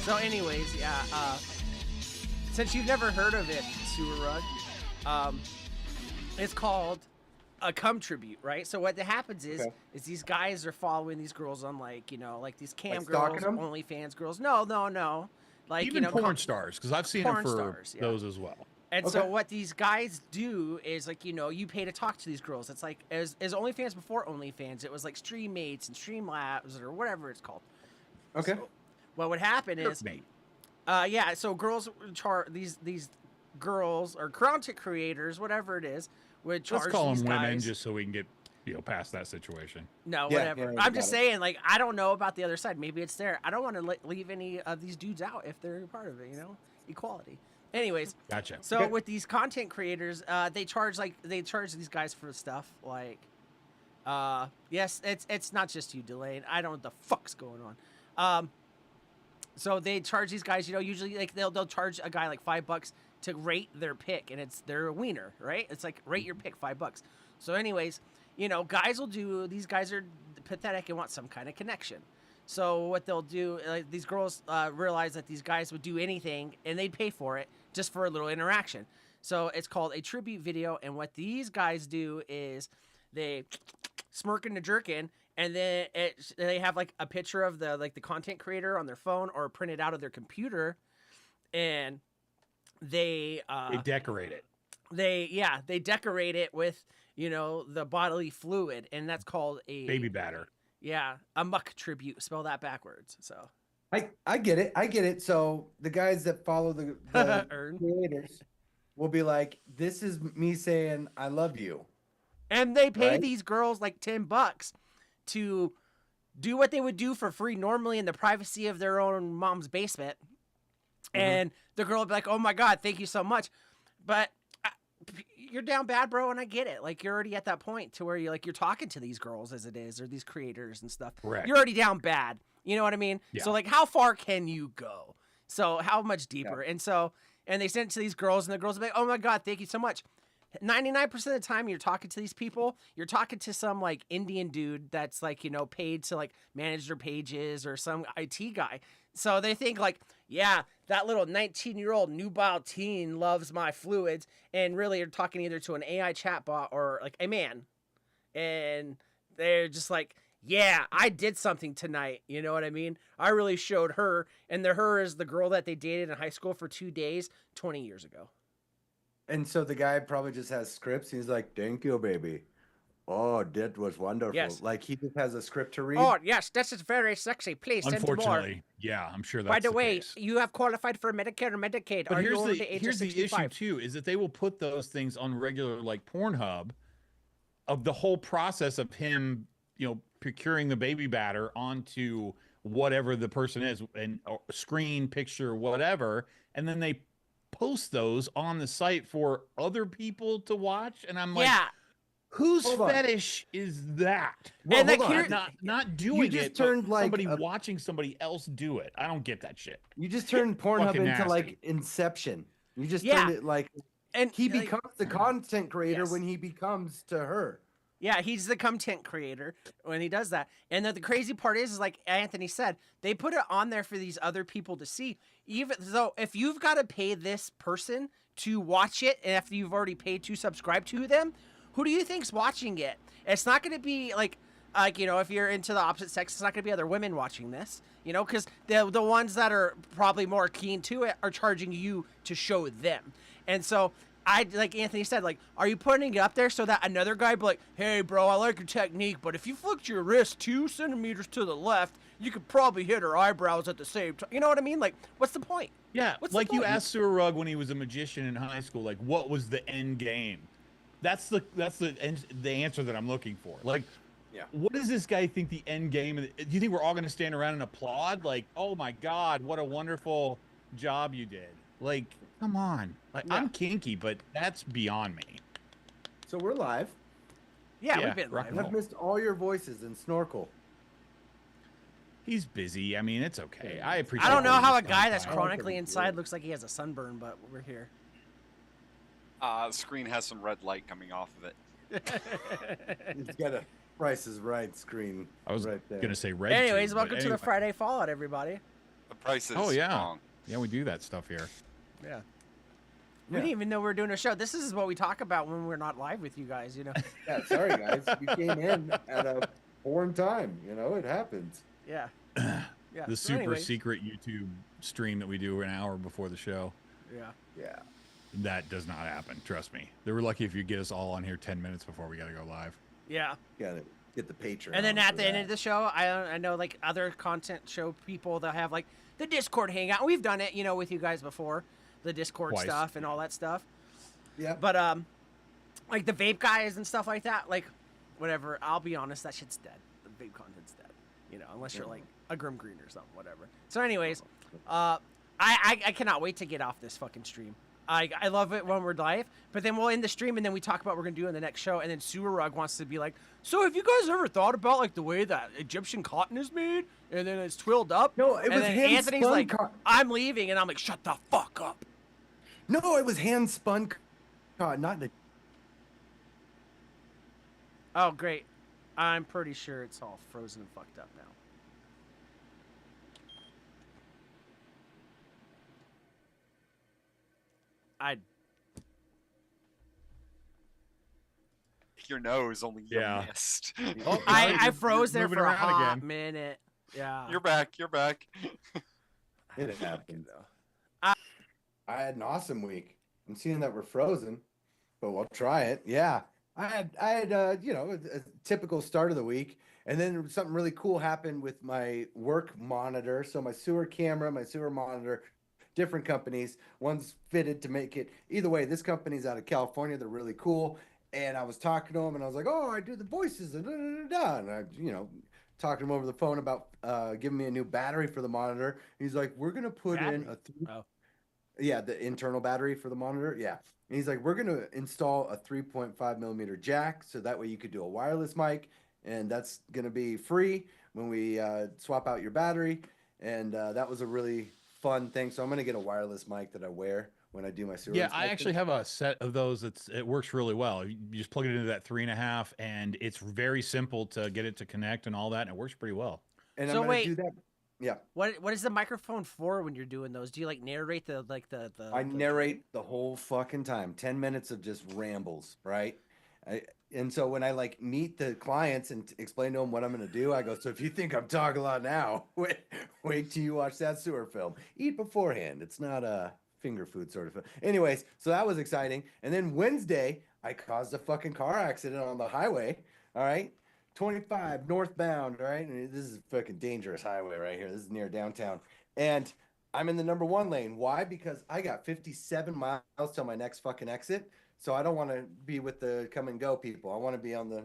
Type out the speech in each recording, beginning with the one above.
So, anyways, yeah. Since you've never heard of it, Sewer Rug, it's called a cum tribute, right? So what happens is these guys are following these girls on like these cam girls, OnlyFans girls. No. Like even porn stars, because I've seen them for those as well. And so what these guys do is like you pay to talk to these girls. It's like as OnlyFans before OnlyFans, it was like Streammates and Streamlabs or whatever it's called. Okay. So what would happen is, so girls these girls or content creators, whatever it is, would charge. Let's call these them women guys, just so we can get past that situation. No, whatever. I'm just saying, like, I don't know about the other side. Maybe it's there. I don't want to leave any of these dudes out if they're a part of it. Equality. Anyways, gotcha. So with these content creators, they charge these guys for stuff like, yes, it's not just you, Delane. I don't know what the fuck's going on. So they charge these guys, usually like they'll charge a guy like $5 to rate their pick, and it's their wiener, right? It's like rate your pick $5. So anyways, guys will do. These guys are pathetic and want some kind of connection. So what they'll do, like these girls realize that these guys would do anything, and they'd pay for it just for a little interaction. So it's called a tribute video, and what these guys do is they smirking and jerking, and then they have like a picture of the content creator on their phone or printed out of their computer, and they decorate it. They decorate it with the bodily fluid, and that's called a baby batter. Yeah, a muck tribute. Spell that backwards. So I get it. So the guys that follow the creators will be like, "This is me saying I love you," and they pay these girls like $10 to do what they would do for free normally in the privacy of their own mom's basement. And the girl will be like, "Oh my God, thank you so much," but you're down bad, bro, and I get it. Like, you're already at that point to where you're talking to these girls as it is, or these creators and stuff. Correct. You're already down bad. You know what I mean? Yeah. So like, how far can you go? So how much deeper? Yeah. And they send it to these girls, and the girls will be like, "Oh my God, thank you so much." 99% of the time you're talking to these people, you're talking to some like Indian dude that's like, paid to like manage their pages, or some IT guy. So they think like, yeah, that little 19-year-old nubile teen loves my fluids, and really you're talking either to an AI chatbot or like a man. And they're just like, yeah, I did something tonight. You know what I mean? I really showed her, and her is the girl that they dated in high school for 2 days, 20 years ago. And so the guy probably just has scripts. He's like, "Thank you, baby. Oh, that was wonderful." Yes. Like he just has a script to read. "Oh, yes, this is very sexy. Please send more." Unfortunately, yeah, I'm sure that's By the way, case. you have qualified for Medicare or Medicaid. But Are here's you over the age of here's the 65? issue too, is that they will put those things on regular like Pornhub, of the whole process of him, procuring the baby batter onto whatever the person is, and screen, picture, whatever, and then they post those on the site for other people to watch, and I'm like, whose fetish is that? Well, and like, not doing just it, turned like somebody watching somebody else do it. I don't get that shit. You just turned Pornhub into nasty. like Inception. You just turned it like, and he becomes the content creator when he becomes to her. Yeah, he's the content creator when he does that. And the crazy part is like Anthony said, they put it on there for these other people to see. Even though if you've got to pay this person to watch it, and if you've already paid to subscribe to them, who do you think's watching it? It's not going to be like if you're into the opposite sex, it's not going to be other women watching this, because the ones that are probably more keen to it are charging you to show them. And so like Anthony said, like, are you putting it up there so that another guy be like, "Hey, bro, I like your technique, but if you flicked your wrist 2 centimeters to the left, you could probably hit her eyebrows at the same time." You know what I mean? Like, what's the point? Yeah, like you asked Sewer Rug when he was a magician in high school, like, what was the end game? That's the answer that I'm looking for. Like, what does this guy think the end game? Do you think we're all going to stand around and applaud? Like, "Oh my God, what a wonderful job you did." Like, come on. Like, I'm kinky, but that's beyond me. So we're live. Yeah, we've been live. I've missed all your voices and Snorkel. He's busy. I mean, it's okay. I appreciate. I don't know how a guy that's chronically inside looks like he has a sunburn, but we're here. The screen has some red light coming off of it. He's got a Price is Right screen. I was right there. gonna say red. Anyways, welcome to the Friday Fallout, everybody. price is Oh, yeah. wrong. Yeah, we do that stuff here. Yeah. We Yeah. didn't even know we were doing a show. This is what we talk about when we're not live with you guys, you know? Yeah, sorry guys, you came in at a foreign time. You know, it happens. Yeah. Yeah. The So super anyways, secret YouTube stream that we do an hour before the show. Yeah. Yeah. That does not happen. Trust me. They were lucky if you get us all on here 10 minutes before we got to go live. Yeah. Gotta get the Patreon. And then at for the end that. of the show, I know like other content show people that have like the Discord hangout. We've done it, you know, with you guys before, the Discord Twice. stuff and all that stuff. Yeah. But like the vape guys and stuff like that, like whatever. I'll be honest, that shit's dead. The vape content's dead. You know, unless you're like a Grim Green or something, whatever. So, anyways, I cannot wait to get off this fucking stream. I love it when we're live, but then we'll end the stream and then we talk about what we're gonna do in the next show, and then Sewer Rug wants to be like, so have you guys ever thought about like the way that Egyptian cotton is made, and then it's twilled up? No, it and was then hand Anthony's spun like, I'm leaving, and I'm like, shut the fuck up. No, it was hand spun cotton, not the. Oh great, I'm pretty sure it's all frozen and fucked up now. Your nose only you Yeah. missed. Oh, I froze there moving for a around hot again. minute. Yeah. You're back. You're back. It happened. I had an awesome week. I'm seeing that we're frozen, but we'll try it. Yeah, I had you know, a typical start of the week, and then something really cool happened with my work monitor. So my sewer camera, my sewer monitor, different companies. One's fitted to make it. Either way, this company's out of California. They're really cool. And I was talking to him, and I was like, "Oh, I do the voices and da da da da." And I, you know, talking to him over the phone about giving me a new battery for the monitor. He's like, "We're gonna put in Battery? a Oh. yeah, the internal battery for the monitor. Yeah." And he's like, "We're gonna install a 3.5 millimeter jack, so that way you could do a wireless mic, and that's gonna be free when we swap out your battery." And that was a really fun thing. So I'm gonna get a wireless mic that I wear when I do my sewer. Yeah, I inspection. actually have a set of those. It works really well. You just plug it into that 3.5, and it's very simple to get it to connect and all that, and it works pretty well. And So I'm gonna wait. do that. Yeah, What is the microphone for when you're doing those? Do you like narrate the I narrate the whole fucking time. 10 minutes of just rambles, right? And so when I like meet the clients and explain to them what I'm going to do, I go, so if you think I'm talking a lot now, wait till you watch that sewer film. Eat beforehand. It's not a finger food sort of film. Anyways, so that was exciting. And then Wednesday, I caused a fucking car accident on the highway. All right. 25 northbound. All right. And this is a fucking dangerous highway right here. This is near downtown. And I'm in the number 1 lane. Why? Because I got 57 miles till my next fucking exit. So I don't want to be with the come and go people. I want to be on the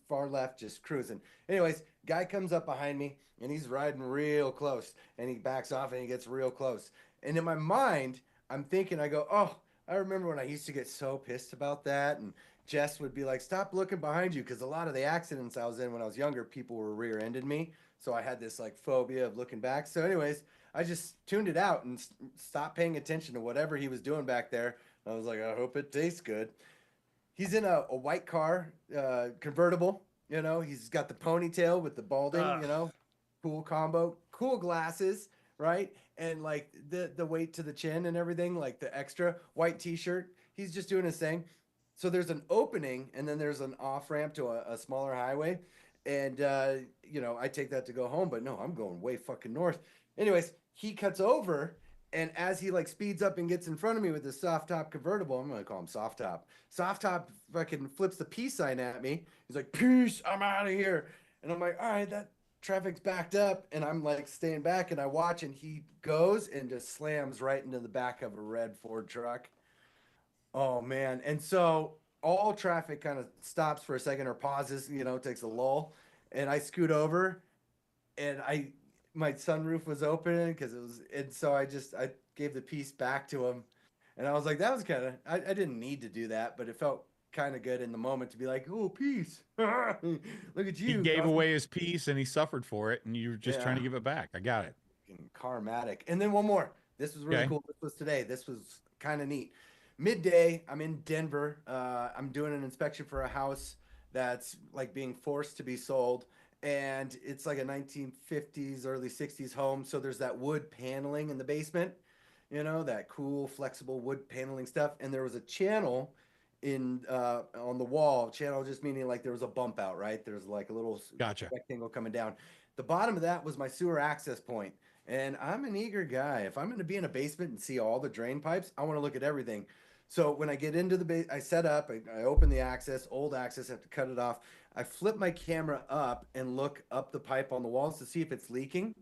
far left, just cruising. Anyways, guy comes up behind me and he's riding real close, and he backs off and he gets real close. And in my mind, I'm thinking, I go, oh, I remember when I used to get so pissed about that. And Jess would be like, stop looking behind you. Because a lot of the accidents I was in when I was younger, people were rear-ended me. So I had this like phobia of looking back. So anyways, I just tuned it out and stopped paying attention to whatever he was doing back there. I was like, I hope it tastes good. He's in a white car, convertible. You know, he's got the ponytail with the balding, you know, cool combo, cool glasses, right? And like the weight to the chin and everything, like the extra white t-shirt. He's just doing his thing. So there's an opening, and then there's an off ramp to a smaller highway. And, you know, I take that to go home, but no, I'm going way fucking north. Anyways, he cuts over. And as he like speeds up and gets in front of me with the soft top convertible, I'm gonna call him soft top. Soft top fucking flips the peace sign at me. He's like, peace, I'm out of here. And I'm like, all right, that traffic's backed up. And I'm like staying back, and I watch, and he goes and just slams right into the back of a red Ford truck. Oh man. And so all traffic kind of stops for a second or pauses, you know, takes a lull. And I scoot over, and my sunroof was open because it was, and so I gave the piece back to him, and I was like, that was kind of, I didn't need to do that, but it felt kind of good in the moment to be like, oh, peace. Look at you. He gave away his piece and he suffered for it, and you were just trying to Yeah. give it back. I got it. Karmatic. And then one more. This was really Okay. cool. This was today. This was kind of neat. Midday, I'm in Denver. I'm doing an inspection for a house that's like being forced to be sold. and it's like a 1950s, early 60s home. So there's that wood paneling in the basement, that cool, flexible wood paneling stuff. And there was a channel in on the wall. Channel just meaning like there was a bump out, right? There's like a little Gotcha. rectangle coming down. The bottom of that was my sewer access point. And I'm an eager guy. If I'm going to be in a basement and see all the drain pipes, I want to look at everything. So when I get into the base, I set up, I open the access, old access, I have to cut it off. I flip my camera up and look up the pipe on the walls to see if it's leaking.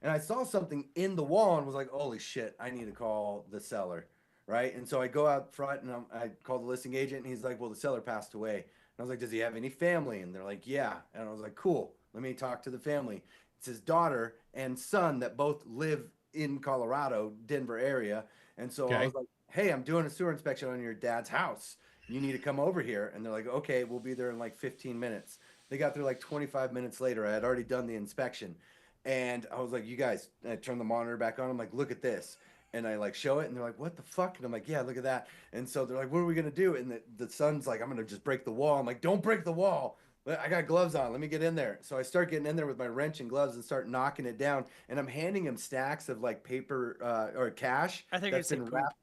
And I saw something in the wall and was like, holy shit, I need to call the seller. Right. And so I go out front and I call the listing agent and he's like, well, the seller passed away. And I was like, does he have any family? And they're like, yeah. And I was like, cool. Let me talk to the family. It's his daughter and son that both live in Colorado, Denver area. And so I was like, hey, I'm doing a sewer inspection on your dad's house. You need to come over here. And they're like, okay, we'll be there in like 15 minutes. They got there like 25 minutes later. I had already done the inspection. And I was like, you guys, I turned the monitor back on. I'm like, look at this. And I like show it and they're like, what the fuck? And I'm like, yeah, look at that. And so they're like, what are we going to do? And the son's like, I'm going to just break the wall. I'm like, don't break the wall. I got gloves on. Let me get in there. So I start getting in there with my wrench and gloves and start knocking it down. And I'm handing him stacks of like paper or cash. I think that's been wrapped.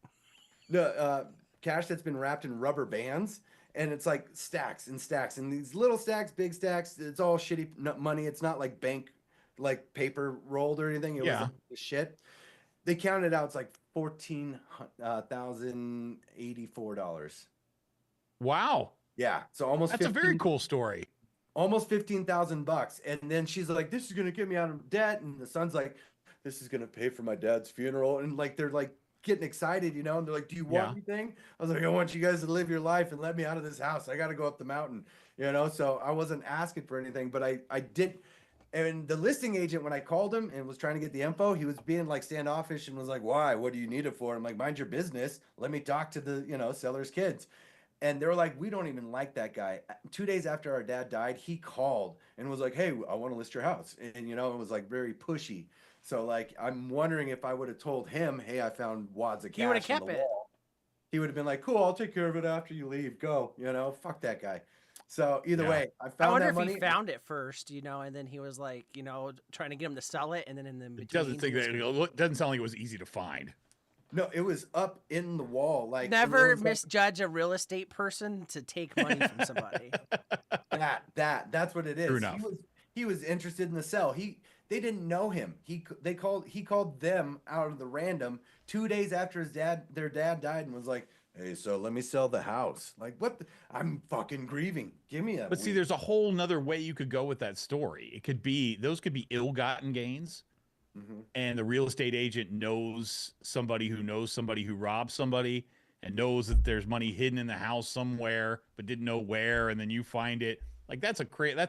Cash that's been wrapped in rubber bands. And it's like stacks and stacks and these little stacks, big stacks. It's all shitty money. It's not like bank, like paper rolled or anything. It was like shit. They counted out. It's like $14,084. Wow. Yeah. So almost. That's a very cool story. Almost $15,000. And then she's like, this is going to get me out of debt. And the son's like, this is going to pay for my dad's funeral. And like, they're like getting excited, and they're like, do you want anything? I was like, I want you guys to live your life and let me out of this house. I got to go up the mountain, so I wasn't asking for anything, but I did. And the listing agent, when I called him and was trying to get the info, he was being like standoffish and was like, why? What do you need it for? I'm like, mind your business. Let me talk to the, seller's kids. And they were like, we don't even like that guy. 2 days after our dad died, he called and was like, hey, I want to list your house. And, it was like very pushy. So like, I'm wondering if I would have told him, hey, I found wads of cash. He would have kept it. He would have been like, cool, I'll take care of it after you leave. Go, fuck that guy. So either way, I wonder that if money. He found it first, and then he was like, trying to get him to sell it, and then in the between, it doesn't sound like it was easy to find. No, it was up in the wall. Like never misjudge a real estate person to take money from somebody. That's what it is. True enough. He was interested in the sell. They didn't know him. He called them out of the random 2 days after their dad died and was like, hey, so let me sell the house. Like, what? I'm fucking grieving. Give me a. But see, there's a whole nother way you could go with that story. It could be those could be ill-gotten gains, and the real estate agent knows somebody who robbed somebody, and knows that there's money hidden in the house somewhere, but didn't know where, and then you find it. Like that's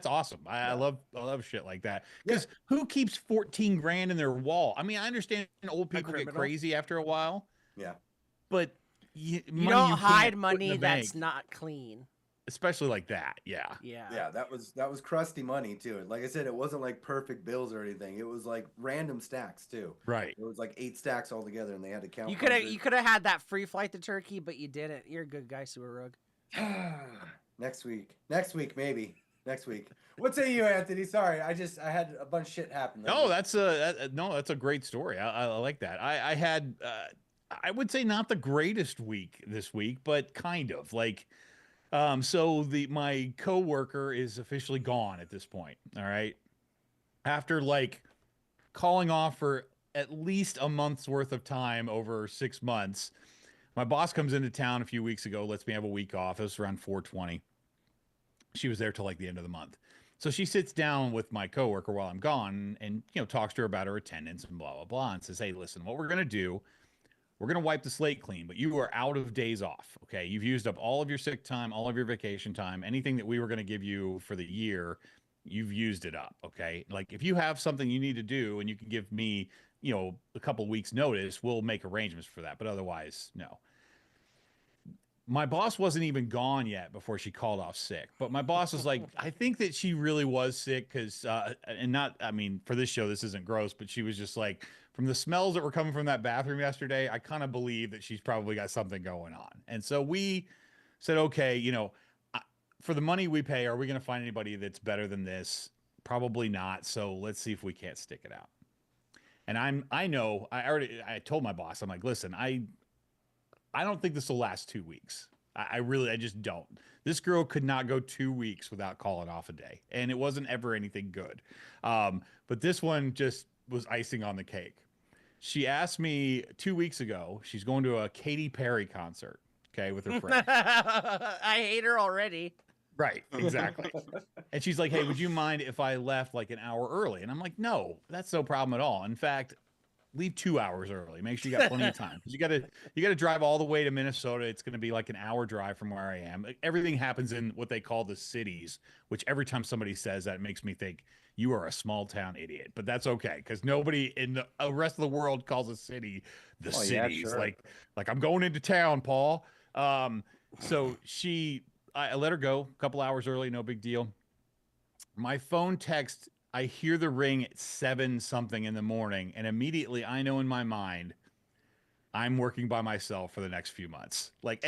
awesome. I love shit like that. Because who keeps 14 grand in their wall? I mean, I understand old people get crazy after a while. Yeah, but you don't hide money that's not clean, especially like that. Yeah. That was crusty money too. Like I said, it wasn't like perfect bills or anything. It was like random stacks too. Right. It was like 8 stacks all together, and they had to count. You could have had that free flight to Turkey, but you didn't. You're a good guy, Sewer Rug. Next week, maybe. Next week. What say you, Anthony? Sorry, I had a bunch of shit happen. No, that's a great story. I like that. I had I would say not the greatest week this week, but kind of like so my coworker is officially gone at this point. All right. After like calling off for at least a month's worth of time over 6 months, my boss comes into town a few weeks ago, lets me have a week off. It was around 4/20. She was there till like the end of the month. So she sits down with my coworker while I'm gone and, talks to her about her attendance and blah, blah, blah, and says, hey, listen, what we're going to do, we're going to wipe the slate clean, but you are out of days off. Okay. You've used up all of your sick time, all of your vacation time, anything that we were going to give you for the year, you've used it up. Okay. Like if you have something you need to do and you can give me, a couple weeks notice, we'll make arrangements for that. But otherwise, no. My boss wasn't even gone yet before she called off sick. But my boss was like, I think that she really was sick because, for this show, this isn't gross, but she was just like, from the smells that were coming from that bathroom yesterday, I kind of believe that she's probably got something going on. And so we said, okay, for the money we pay, are we going to find anybody that's better than this? probably not. So let's see if we can't stick it out. And I told my boss, I'm like, listen, I don't think this will last 2 weeks. I just don't. This girl could not go 2 weeks without calling off a day, and it wasn't ever anything good. But this one just was icing on the cake. She asked me 2 weeks ago. She's going to a Katy Perry concert, okay, with her friend. I hate her already. Right, exactly. And she's like, "Hey, would you mind if I left like an hour early?" And I'm like, "No, that's no problem at all. In fact, leave 2 hours early. Make sure you got plenty of time. 'Cause you gotta drive all the way to Minnesota. It's gonna be like an hour drive from where I am. Everything happens in what they call the cities, which every time somebody says that, it makes me think you are a small town idiot. But that's okay, because nobody in the rest of the world calls a city the Oh, yeah, cities. sure. Like I'm going into town, Paul. So I let her go a couple hours early, no big deal. My phone text, I hear the ring at 7 something in the morning, and immediately I know in my mind I'm working by myself for the next few months. Like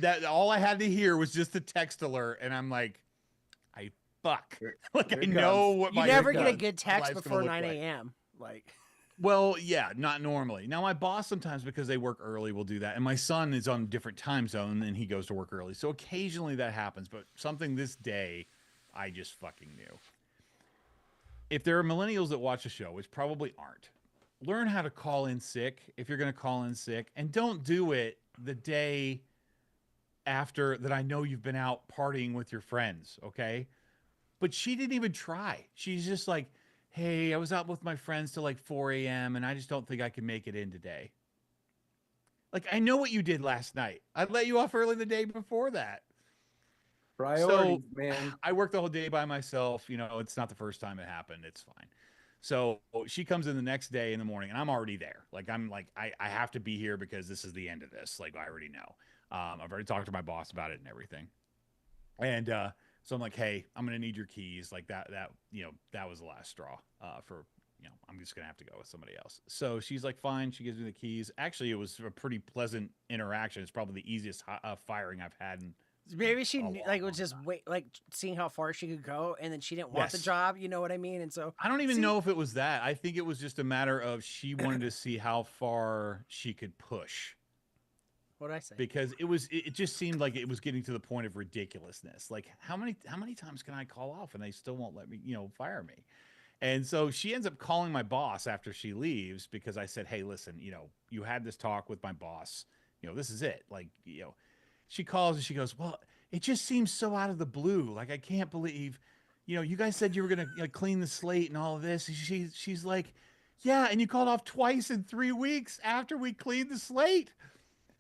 that all I had to hear was just a text alert, and I'm like, I fuck. Like here I it know comes. what You my never get a God. good text life's gonna before look 9 like. a.m. Like, Well, yeah, not normally. Now, my boss sometimes, because they work early, will do that. And my son is on a different time zone and he goes to work early. So occasionally that happens. But something this day, I just fucking knew. If there are millennials that watch the show, which probably aren't, learn how to call in sick if you're going to call in sick. And don't do it the day after that I know you've been out partying with your friends, okay? But she didn't even try. She's just like, hey, I was out with my friends till like 4 a.m. and I just don't think I can make it in today. Like, I know what you did last night. I let you off early the day before that. Priorities, man. I worked the whole day by myself. You know, it's not the first time it happened. It's fine. So she comes in the next day in the morning and I'm already there. Like, I have to be here because this is the end of this. Like, I already know. I've already talked to my boss about it and everything. And, so I'm like, hey, I'm gonna need your keys. Like that was the last straw. I'm just gonna have to go with somebody else. So she's like, fine. She gives me the keys. Actually, it was a pretty pleasant interaction. It's probably the easiest firing I've had. maybe she a knew, long, like was long just time. wait, like seeing how far she could go, and then she didn't want the Yes. job. You know what I mean? And so I don't even See- know if it was that. I think it was just a matter of she wanted to see how far she could push. what'd I say? Because it just seemed like it was getting to the point of ridiculousness. Like how many times can I call off and they still won't let me, fire me? And so she ends up calling my boss after she leaves because I said, hey, listen, you had this talk with my boss. This is it. Like, she calls and she goes, well, it just seems so out of the blue. Like, I can't believe, you guys said you were going to clean the slate and all of this. She's like, yeah. And you called off twice in 3 weeks after we cleaned the slate.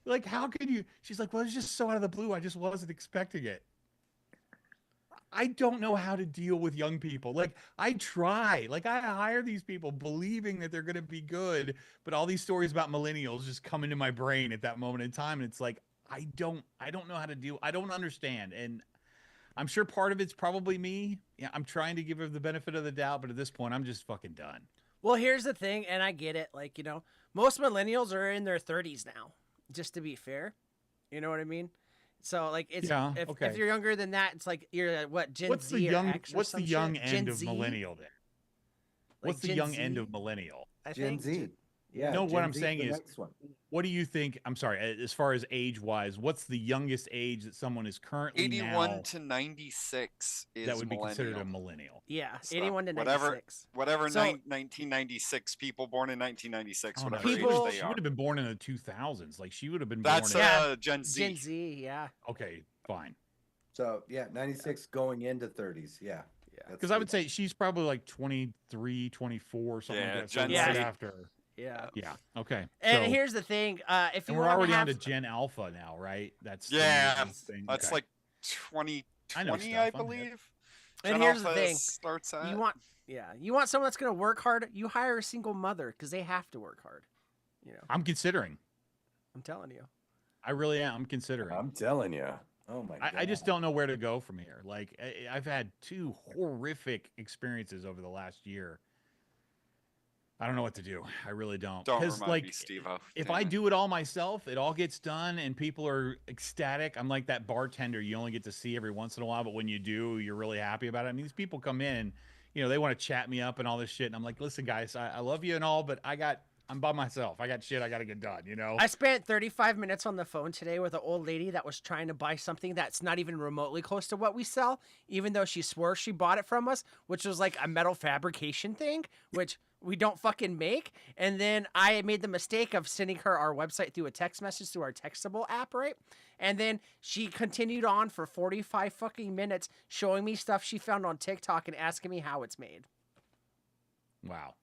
Like, how could you? She's like, well, it's just so out of the blue. I just wasn't expecting it. I don't know how to deal with young people. Like, I try. Like, I hire these people believing that they're going to be good, but all these stories about millennials just come into my brain at that moment in time, and it's like, I don't know how to deal. I don't understand, and I'm sure part of it's probably me. Yeah, I'm trying to give her the benefit of the doubt, but at this point, I'm just fucking done. Well, here's the thing, and I get it. Like, most millennials are in their 30s now. Just to be fair, you know what I mean? So like it's Yeah, if okay. you're younger than that, it's like you're what Gen What's Z the or young? X or What's some the shit? young Gen end of Z? millennial there? Like What's the Gen young Z? end of millennial? I Gen think. Z. Yeah. No, what Gen I'm Z, saying the is- next one. What do you think? I'm sorry, as far as age wise, what's the youngest age that someone is currently 81 now to 96 is that would be considered a millennial. millennial? Yeah, So, 81 to whatever- 96. Whatever So- 1996 people born in 1996, Oh, no, whatever People- age they she are. would have been born in the 2000s. Like she would have been That's born. Yeah. Gen Z. Gen Z, yeah. Okay, fine. So yeah, 96 going into 30s. Yeah. Yeah. That's Because I would good. say she's probably like 23, 24, something Yeah, like that. So Gen right Z. after. Yeah. Yeah. Okay. And so, here's the thing, if you and we're want already to on have to Gen Alpha now, right? That's the Yeah, new thing. That's Okay. like 2020, I know I stuff, I'm hip. believe. And Gen here's the Alpha thing, starts at. you want someone that's going to work hard, you hire a single mother cuz they have to work hard. I'm considering. I'm telling you. I really am. I'm considering. I'm telling you. Oh my god. I just don't know where to go from here. Like I've had 2 horrific experiences over the last year. I don't know what to do. I really don't. Don't 'Cause, remind like, me, Steve-O. if Damn I it. do it all myself, it all gets done and people are ecstatic. I'm like that bartender you only get to see every once in a while, but when you do, you're really happy about it. I mean, these people come in, they want to chat me up and all this shit. And I'm like, listen, guys, I love you and all, but I'm by myself. I got shit I got to get done, I spent 35 minutes on the phone today with an old lady that was trying to buy something that's not even remotely close to what we sell, even though she swore she bought it from us, which was like a metal fabrication thing, which we don't fucking make. And then I made the mistake of sending her our website through a text message through our Textable app, right? And then she continued on for 45 fucking minutes showing me stuff she found on TikTok and asking me how it's made. Wow.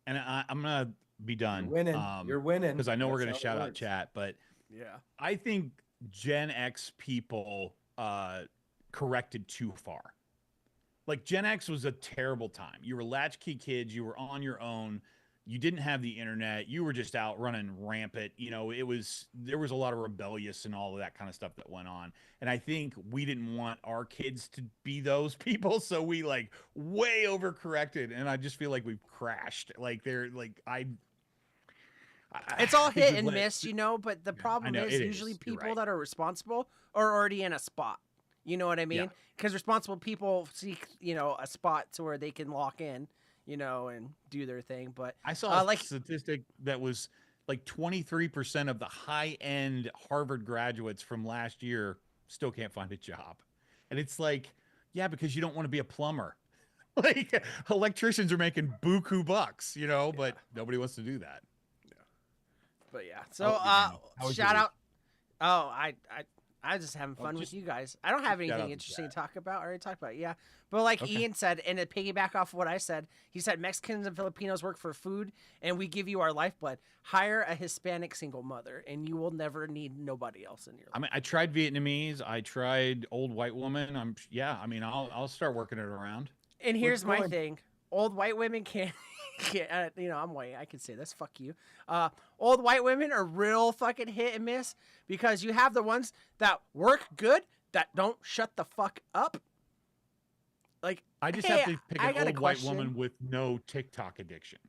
And I'm going to be done. You're winning. You're winning. Because I know we're That's going to how it shout out works. chat, but Yeah. I think Gen X people corrected too far. Like Gen X was a terrible time. You were latchkey kids. You were on your own. You didn't have the internet. You were just out running rampant. There was a lot of rebellious and all of that kind of stuff that went on. And I think we didn't want our kids to be those people. So we like way overcorrected. And I just feel like we've crashed. Like It's all think hit we've and let- miss, but the problem know, is it is. usually You're people right. that are responsible are already in a spot. You know what I mean? Yeah. Because responsible people seek, a spot to where they can lock in, and do their thing. But I saw a like- statistic that was like 23% of the high-end Harvard graduates from last year still can't find a job. And it's like, yeah, because you don't want to be a plumber. Like electricians are making buku bucks, but nobody wants to do that. But yeah. So How was your shout week? out. Oh, I just having fun with just- you guys. I don't have shout out anything to interesting to chat. talk about. I already talked about it. Yeah. But like Okay. Ian said, and to piggyback off what I said, he said Mexicans and Filipinos work for food and we give you our lifeblood. Hire a Hispanic single mother and you will never need nobody else in your life. I mean, I tried Vietnamese. I tried old white woman. I'll start working it around. And here's my going? thing: old white women can't. I'm white. I can say this. Fuck you. Old white women are real fucking hit and miss because you have the ones that work good that don't shut the fuck up. Like I just Hey, have to pick I an got a old white question. woman with no TikTok addiction.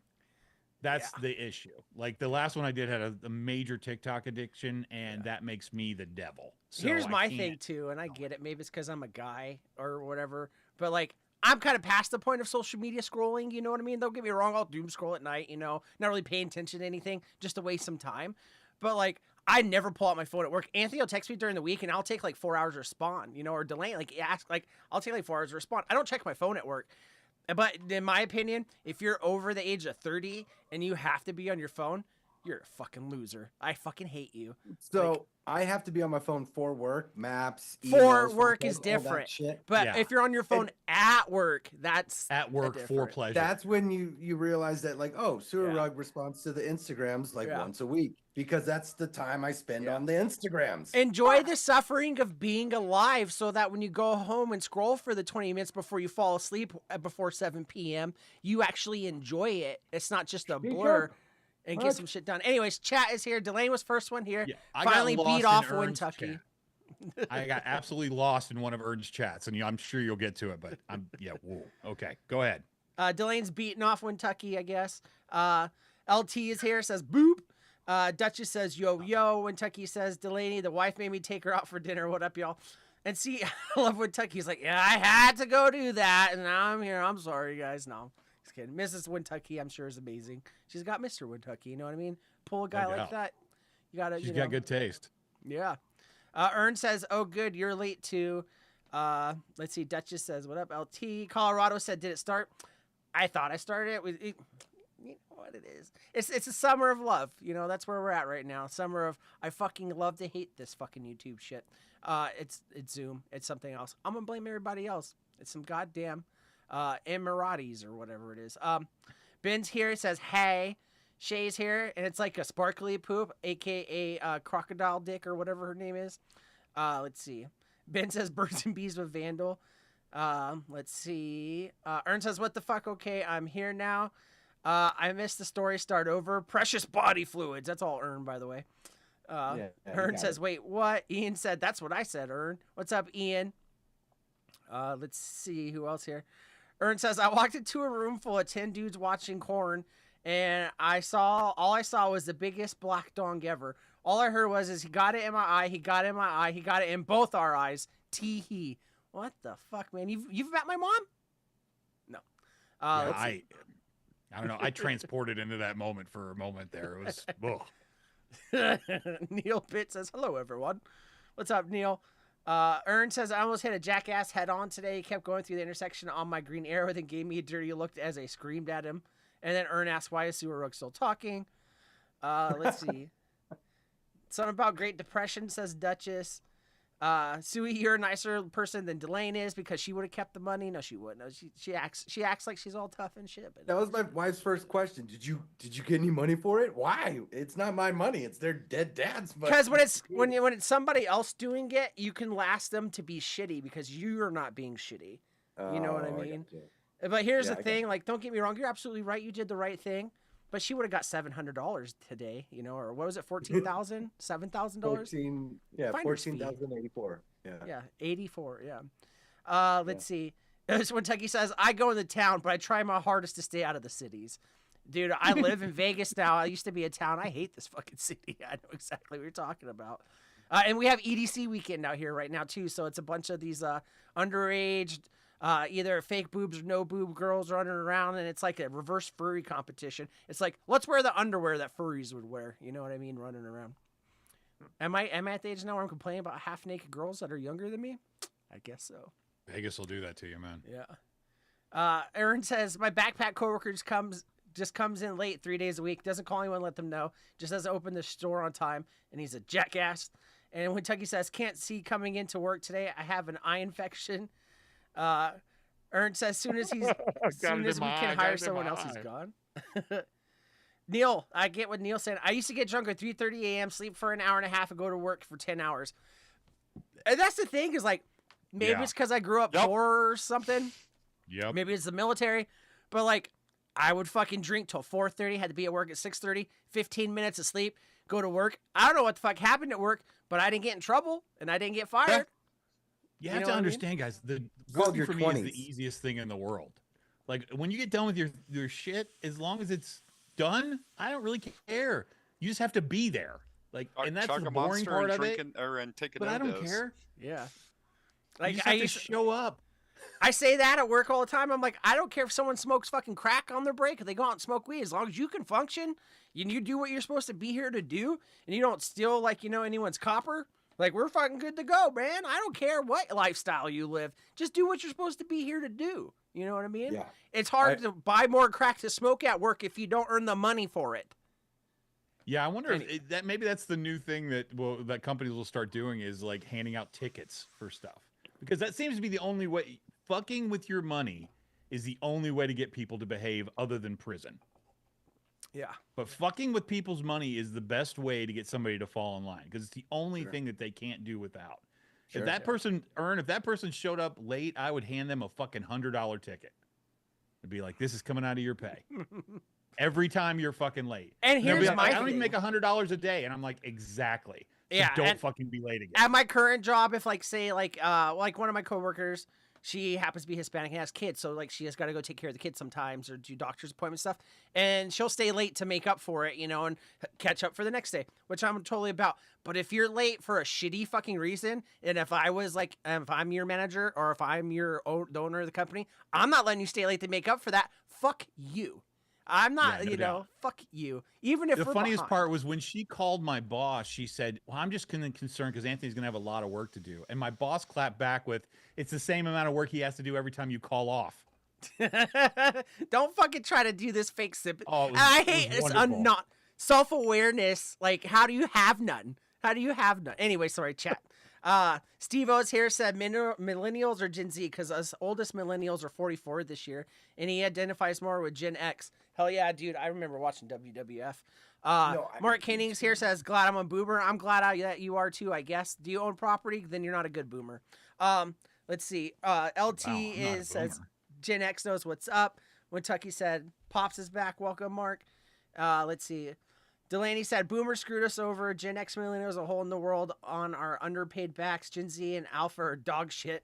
That's the issue. Like the last one I did had a major TikTok addiction, and that makes me the devil. So here's I my can't- thing too, and I get it. Maybe it's because I'm a guy or whatever, but like I'm kind of past the point of social media scrolling. You know what I mean? Don't get me wrong. I'll doom scroll at night. Not really paying attention to anything, just to waste some time. But like I never pull out my phone at work. Anthony will text me during the week, and I'll take like 4 hours to respond. Or delay. I'll take like 4 hours to respond. I don't check my phone at work. But in my opinion, if you're over the age of 30 and you have to be on your phone, you're a fucking loser. I fucking hate you. So I have to be on my phone for work, maps. For emails, work phone is calls, all that different. shit. But Yeah. if you're on your phone at work, that's at work for different. pleasure. That's when you realize that Sewer Yeah. Rug responds to the Instagrams Yeah. once a week because that's the time I spend Yeah. on the Instagrams. Enjoy the suffering of being alive so that when you go home and scroll for the 20 minutes before you fall asleep before 7 p.m., you actually enjoy it. It's not just a Be blur sure. and get What? some shit done. Anyways, chat is here. Delane was first one here. Yeah, I got Finally lost beat in off Ern's Wintucky. chat. I got absolutely lost in one of Ern's chats, and I'm sure you'll get to it. But whoa. Okay, go ahead. Delane's beating off Wintucky, I guess. LT is here, says boop. Duchess says yo yo. Wintucky says Delaney, the wife made me take her out for dinner. What up, y'all? And see, I love Wintucky. He's like, yeah, I had to go do that, and now I'm here. I'm sorry, guys. No, just kidding. Mrs. Wintucky, I'm sure is amazing. She's got Mr. Wintucky. You know what I mean? Pull a guy like doubt. that. You gotta. She's you got know. good taste. Yeah. Ern says, oh, good, you're late too. Let's see. Duchess says, what up, LT? Colorado said, did it start? I thought I started it. You know what it is. It's a summer of love. That's where we're at right now. Summer of I fucking love to hate this fucking YouTube shit. It's Zoom. It's something else. I'm going to blame everybody else. It's some goddamn Emiratis or whatever it is. Ben's here. Says, hey. Shay's here, and it's like a sparkly poop, a.k.a. Crocodile Dick or whatever her name is. Let's see. Ben says birds and bees with Vandal. Let's see. Ern says, what the fuck? Okay, I'm here now. I missed the story. Start over. Precious body fluids. That's all Ern, by the way. Yeah, you Ern got says, it. wait, what? Ian said, that's what I said, Ern. What's up, Ian? Let's see who else here. Ern says, I walked into a room full of 10 dudes watching corn, and all I saw was the biggest black dong ever. All I heard was, he got it in my eye, he got it in my eye, he got it in both our eyes. Tee hee. What the fuck, man? You've met my mom? Yeah, let's I don't know. I transported into that moment for a moment there. It was, ugh. Neil Pitt says, hello, everyone. What's up, Neil? Ern says, I almost hit a jackass head on today. He kept going through the intersection on my green arrow, then gave me a dirty look as I screamed at him. And then Ern asked, why is Sewer Rook still talking? Let's see. Something about Great Depression, says Duchess. Sui, you're a nicer person than Delane is because she would have kept the money. No, she wouldn't. No, she acts like she's all tough and shit. But That was my wife's first question. Did you get any money for it? Why? It's not my money. It's their dead dad's money. because when it's somebody else doing it, you can ask them to be shitty because you're not being shitty. You know what I mean? gotcha. But here's Yeah, the I thing, like, don't get me wrong, you're absolutely right. You did the right thing, but she would have got $700 today, you know, or what was it, $14,000, $7,000? 14, yeah, Finder's fee. 14,084. Yeah. Yeah, 84. Yeah. Let's see. This one, Tucky says, I go in the town, but I try my hardest to stay out of the cities. Dude, I live in Vegas now. I used to be a town. I hate this fucking city. I know exactly what you're talking about. And we have EDC weekend out here right now too, so it's a bunch of these underage, either fake boobs or no boob girls running around, and it's like a reverse furry competition. It's like, let's wear the underwear that furries would wear. You know what I mean? Running around. Am I at the age now where I'm complaining about half naked girls that are younger than me? I guess so. Vegas will do that to you, man. Yeah. Aaron says my backpack coworker just comes in late 3 days a week. Doesn't call anyone, let them know. Just doesn't open the store on time, and he's a jackass. And when Tucky says can't see coming into work today, I have an eye infection. Ern says as soon as we can hire someone else, he's gone. Neil, I get what Neil said. I used to get drunk at 3:30 a.m., sleep for an hour and a half, and go to work for 10 hours. And that's the thing is, like, maybe it's because I grew up poor or something. Yep. Maybe it's the military. But, like, I would fucking drink till 4:30, had to be at work at 6:30, 15 minutes of sleep, go to work. I don't know what the fuck happened at work, but I didn't get in trouble, and I didn't get fired. You have know to what I mean? understand, guys, the called working your for me 20s. is the easiest thing in the world. Like, when you get done with your shit, as long as it's done, I don't really care. You just have to be there. Like, and that's Chug the a boring Monster part and of it. and take a But I don't no-dose. care. Yeah. You Like, just I have to used show up. I say that at work all the time. I'm like, I don't care if someone smokes fucking crack on their break, if they go out and smoke weed. As long as you can function, and you do what you're supposed to be here to do, and you don't steal, like, you know, anyone's copper, like, we're fucking good to go, man. I don't care what lifestyle you live. Just do what you're supposed to be here to do. You know what I mean? Yeah. It's hard to buy more crack to smoke at work if you don't earn the money for it. Yeah, I wonder if that maybe that's the new thing that companies will start doing is like handing out tickets for stuff, because that seems to be the only way. Fucking with your money is the only way to get people to behave other than prison. Yeah. But fucking with people's money is the best way to get somebody to fall in line, because it's the only thing that they can't do without. Sure. If that person showed up late, I would hand them a fucking $100 ticket. I'd be like, this is coming out of your pay. Every time you're fucking late. And they'll be here's like, my I don't even thing. make $100 a day. And I'm like, exactly. So Yeah, don't and- fucking be late again. At my current job, if like say like one of my coworkers, she happens to be Hispanic and has kids, so like she has got to go take care of the kids sometimes or do doctor's appointment stuff, and she'll stay late to make up for it, you know, and catch up for the next day, which I'm totally about. But if you're late for a shitty fucking reason, and if I was like, if I'm your manager or if I'm the owner of the company, I'm not letting you stay late to make up for that. Fuck you. I'm not, Yeah, no you know, doubt. fuck you. Even if The we're funniest behind. part was when she called my boss, she said, well, I'm just concerned because Anthony's going to have a lot of work to do. And my boss clapped back with, it's the same amount of work he has to do every time you call off. Don't fucking try to do this fake sympathy. Oh, it was- I it was hate it's wonderful. not self-awareness. Like, how do you have none? How do you have none? Anyway, sorry, chat. Steve O's here said millennials or Gen Z, because us oldest millennials are 44 this year, and he identifies more with Gen X. Hell yeah, dude! I remember watching WWF. Mark Koenig's here says, "Glad I'm a boomer. I'm glad that you are too. I guess. Do you own property? Then you're not a good boomer." Let's see. LT Wow, I'm not a says boomer. Gen X knows what's up. When Tucky said, "Pops is back. Welcome, Mark." Let's see. Delaney said, "Boomer screwed us over. Gen X millennials a hole in the world on our underpaid backs. Gen Z and Alpha are dog shit."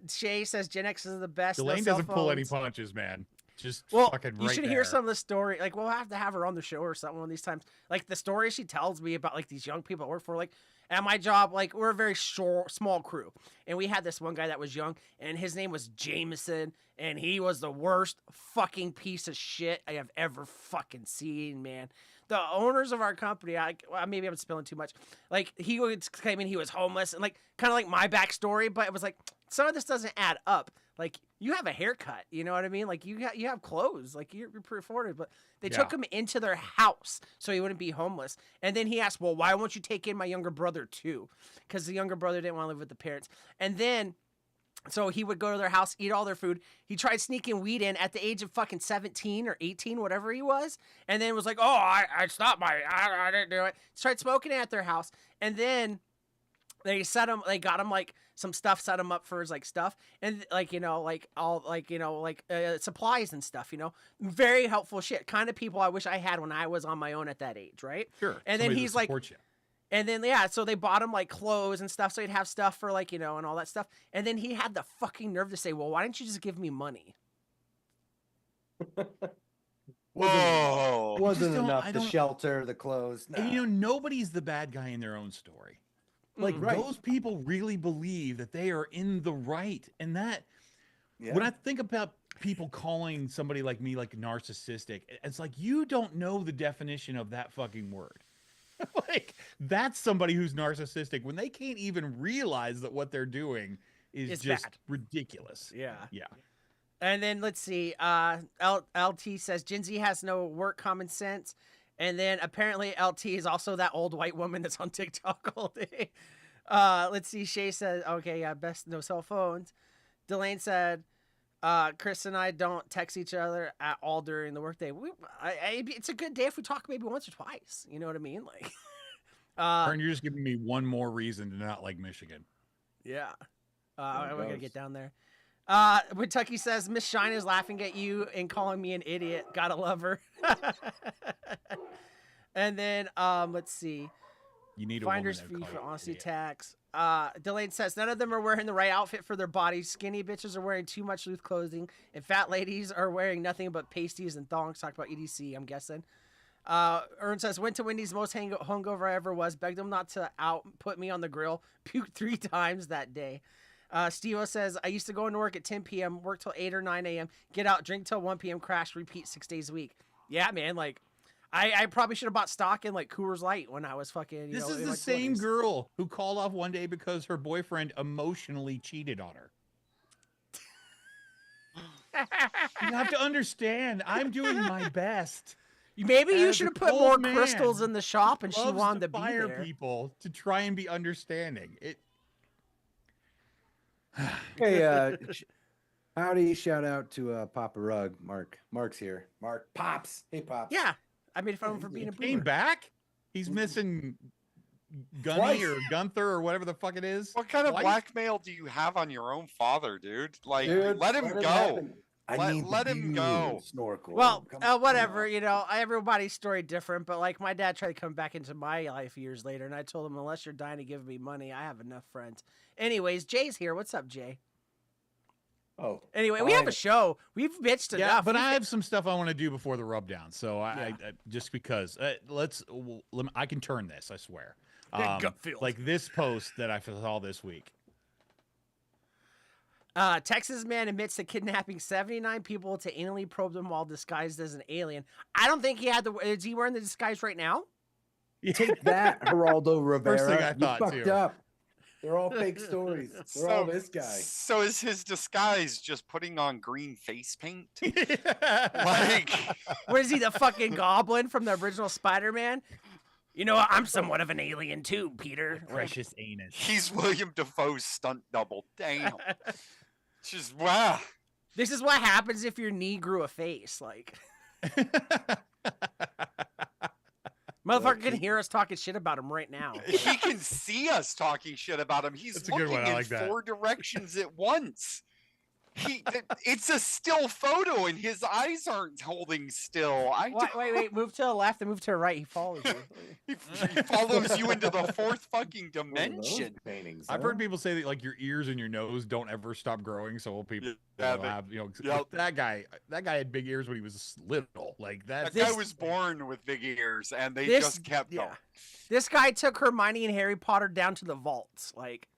Shay says, "Gen X is the best. Delane no cell doesn't pull any phones." punches, man. just Well, fucking you right should there. hear some of the story. Like, we'll have to have her on the show or something one of these times. Like, the story she tells me about, like, these young people I work for. Like, at my job, like, we're a very small crew. And we had this one guy that was young, and his name was Jameson. And he was the worst fucking piece of shit I have ever fucking seen, man. The owners of our company, maybe I'm spilling too much. Like, he would claim he was homeless, and, like, kind of like my backstory, but it was like, some of this doesn't add up. Like, you have a haircut, you know what I mean? Like, you have clothes, like, you're pretty afforded, but they took him into their house so he wouldn't be homeless. And then he asked, well, why won't you take in my younger brother too? Because the younger brother didn't want to live with the parents. And then, so he would go to their house, eat all their food. He tried sneaking weed in at the age of fucking 17 or 18, whatever he was. And then was like, oh, I stopped I didn't do it. Tried smoking it at their house. And then they got him like some stuff, set him up for his like stuff. And like, supplies and stuff, very helpful shit. Kind of people I wish I had when I was on my own at that age. Right. Sure. And then Somebody he's that like, supports you. and then, yeah, so they bought him, like, clothes and stuff, so he'd have stuff for, like, and all that stuff. And then he had the fucking nerve to say, well, why didn't you just give me money? Whoa. Wasn't don't- enough. I The don't- shelter, the clothes. And, Nah. nobody's the bad guy in their own story. Like, Right. those people really believe that they are in the right. And that, Yeah. when I think about people calling somebody like me, like, narcissistic, it's like, you don't know the definition of that fucking word. Like, that's somebody who's narcissistic when they can't even realize that what they're doing is It's just bad. ridiculous. Yeah. Yeah. And then, let's see, LT says, Jinsey has no work common sense. And then, apparently, LT is also that old white woman that's on TikTok all day. Let's see, Shay said, okay, yeah, best no cell phones. Delane said, Chris and I don't text each other at all during the workday. It's a good day if we talk maybe once or twice. You know what I mean? Like, Vern, you're just giving me one more reason to not like Michigan. yeah. There it We're gonna goes. get down there. Kentucky says Miss Shine is laughing at you and calling me an idiot. Gotta love her. And then let's see. You need a Finder's woman fee that for call you honesty idiot. tax. Delane says none of them are wearing the right outfit for their bodies. Skinny bitches are wearing too much loose clothing, and fat ladies are wearing nothing but pasties and thongs. Talk about EDC, I'm guessing. Ern says went to Wendy's, most hungover I ever was. Begged them not to put me on the grill. Puked 3 times that day. Steve-O says I used to go into work at 10 p.m., work till 8 or 9 a.m., get out, drink till 1 p.m., crash, repeat 6 days a week. Yeah, man, like. I probably should have bought stock in like Coors Light when I was fucking. This is in the my same 20s. girl who called off one day because her boyfriend emotionally cheated on her. You have to understand, I'm doing my best. Maybe you As should a have put cold more man crystals in the shop, and she Loves wanted to be fire there. people to try and be understanding. Hey, howdy, shout out to Papa Rug. Mark's here. Mark Pops. Hey, Pops. Yeah, I made fun of him for being a Came boomer. back. He's missing Gunny Twice. or Gunther or whatever the fuck it is. What kind of Why- blackmail do you have on your own father, dude? Like, Dude, let him go. happen. I Let- need the let him go. view, Snorkel. Well, Come on. whatever, everybody's story different, but like my dad tried to come back into my life years later, and I told him, unless you're dying to give me money, I have enough friends. Anyways, Jay's here. What's up, Jay? Oh, Anyway, we have a fine. show. We've bitched Yeah, enough. but We've- I have some stuff I want to do before the rub down. So I just because I can turn this. I swear. Big gut feels. Like this post that I saw this week. Texas man admits to kidnapping 79 people to anally probe them while disguised as an alien. I don't think he had the. Is he wearing the disguise right now? Take that, Geraldo Rivera. First thing I you thought, fucked too. up. They're all fake stories. They're all this guy. So is his disguise just putting on green face paint? Like, What is he, the fucking goblin from the original Spider-Man? I'm somewhat of an alien too, Peter. Precious anus. he's William Defoe's stunt double. Damn. Just wow. This is what happens if your knee grew a face. Like, motherfucker can hear us talking shit about him right now. He can see us talking shit about him. He's That's a good looking one. I in like that. 4 directions at once. It's a still photo, and his eyes aren't holding still. Wait, move to the left and move to the right. He follows you. He follows you into the fourth fucking What are those dimension. paintings, I've huh? heard people say that like your ears and your nose don't ever stop growing. So people Yeah, will they- have, Yep. that guy had big ears when he was little. Like That that. guy was born with big ears, and they This- just kept yeah. going. This guy took Hermione and Harry Potter down to the vaults. Like,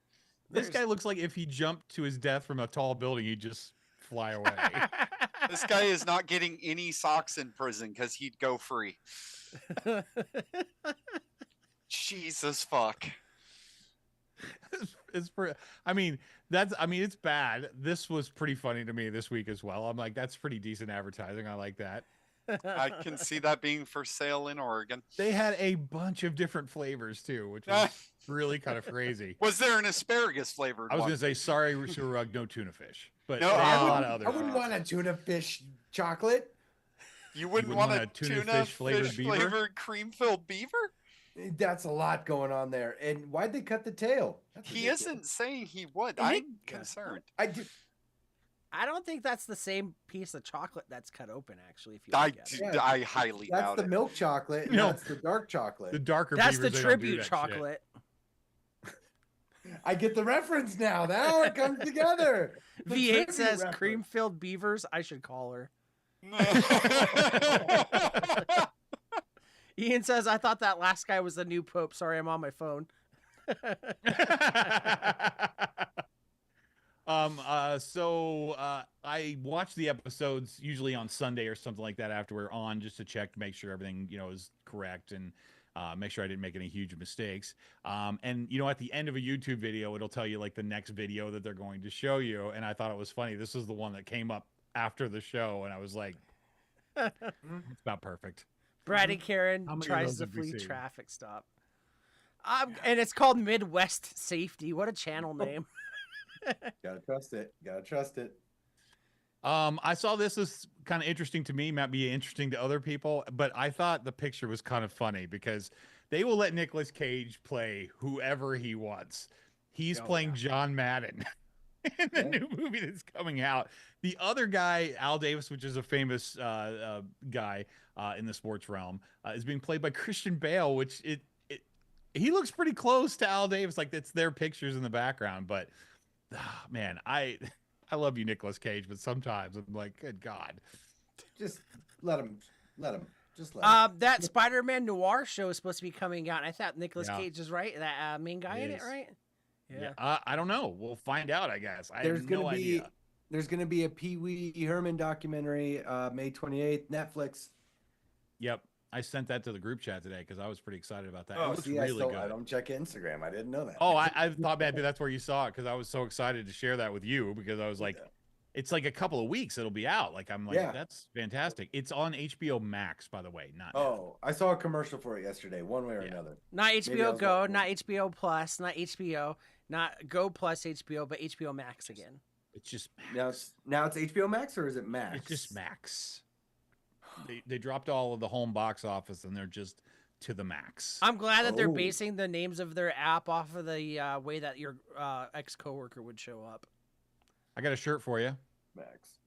This guy looks like if he jumped to his death from a tall building, he'd just fly away. This guy is not getting any socks in prison because he'd go free. Jesus fuck. It's bad. This was pretty funny to me this week as well. I'm like, that's pretty decent advertising. I like that. I can see that being for sale in Oregon. They had a bunch of different flavors too, which was really kind of crazy. Was there an asparagus flavored I was one? gonna say sorry, Rug, no tuna fish, but No, they had a I lot of other. I wouldn't want a tuna fish chocolate. You wouldn't wouldn't want want a a tuna tuna fish flavored fish beaver? flavored cream filled beaver? That's a lot going on there. And why'd they cut the tail? That's He ridiculous. isn't saying he would. He- I'm Yeah. concerned. I do. I don't think that's the same piece of chocolate that's cut open. Actually, if you I, look at it. Yeah, I highly That's doubt the it. milk chocolate. And No. That's the dark chocolate. The darker. That's the beavers, they don't do tribute that shit. chocolate. I get the reference now. Now it comes together. The V8 tribute says reference. cream-filled beavers. I should call her. Ian says, I thought that last guy was the new pope. Sorry, I'm on my phone. I watch the episodes usually on Sunday or something like that after we're on, just to check to make sure everything is correct and make sure I didn't make any huge mistakes. And at the end of a YouTube video, it'll tell you like the next video that they're going to show you. And I thought it was funny. This is the one that came up after the show, and I was like, it's about perfect. Brady Karen How many of tries those to have we flee seen? traffic stop. And it's called Midwest Safety. What a channel name. Gotta trust it. Gotta trust it. I saw this as kind of interesting to me, might be interesting to other people, but I thought the picture was kind of funny because they will let Nicolas Cage play whoever he wants. He's Oh, playing yeah. John Madden in the new movie that's coming out. The other guy, Al Davis, which is a famous guy in the sports realm, is being played by Christian Bale, which he looks pretty close to Al Davis. Like it's their pictures in the background, but man, I love you, Nicolas Cage, but sometimes I'm like, good God. Just let him. Just let him. That Spider-Man Noir show is supposed to be coming out. I thought Nicolas Yeah. Cage is right. That main guy He in is. it, right? Yeah. I don't know. We'll find out, I guess. I There's have gonna no be idea. there's gonna be a Pee Wee Herman documentary, May 28th, Netflix. Yep. I sent that to the group chat today because I was pretty excited about that. it Oh, looks see, really I good. don't check Instagram. I didn't know that. Oh, I thought maybe that's where you saw it because I was so excited to share that with you because I was like, Yeah. it's like a couple of weeks it'll be out. Like I'm like, Yeah. that's fantastic. It's on HBO Max, by the way. Not Oh, I saw a commercial for it yesterday, one way or Yeah. another. Not Maybe I HBO was Go, like, not HBO Plus, not HBO, not Go Plus HBO, but HBO Max again. it's just Now it's HBO Max or is it Max? It's just Max. They dropped all of the home box office and they're just to the max. I'm glad that they're Oh. basing the names of their app off of the way that your ex coworker would show up. I got a shirt for you. Max.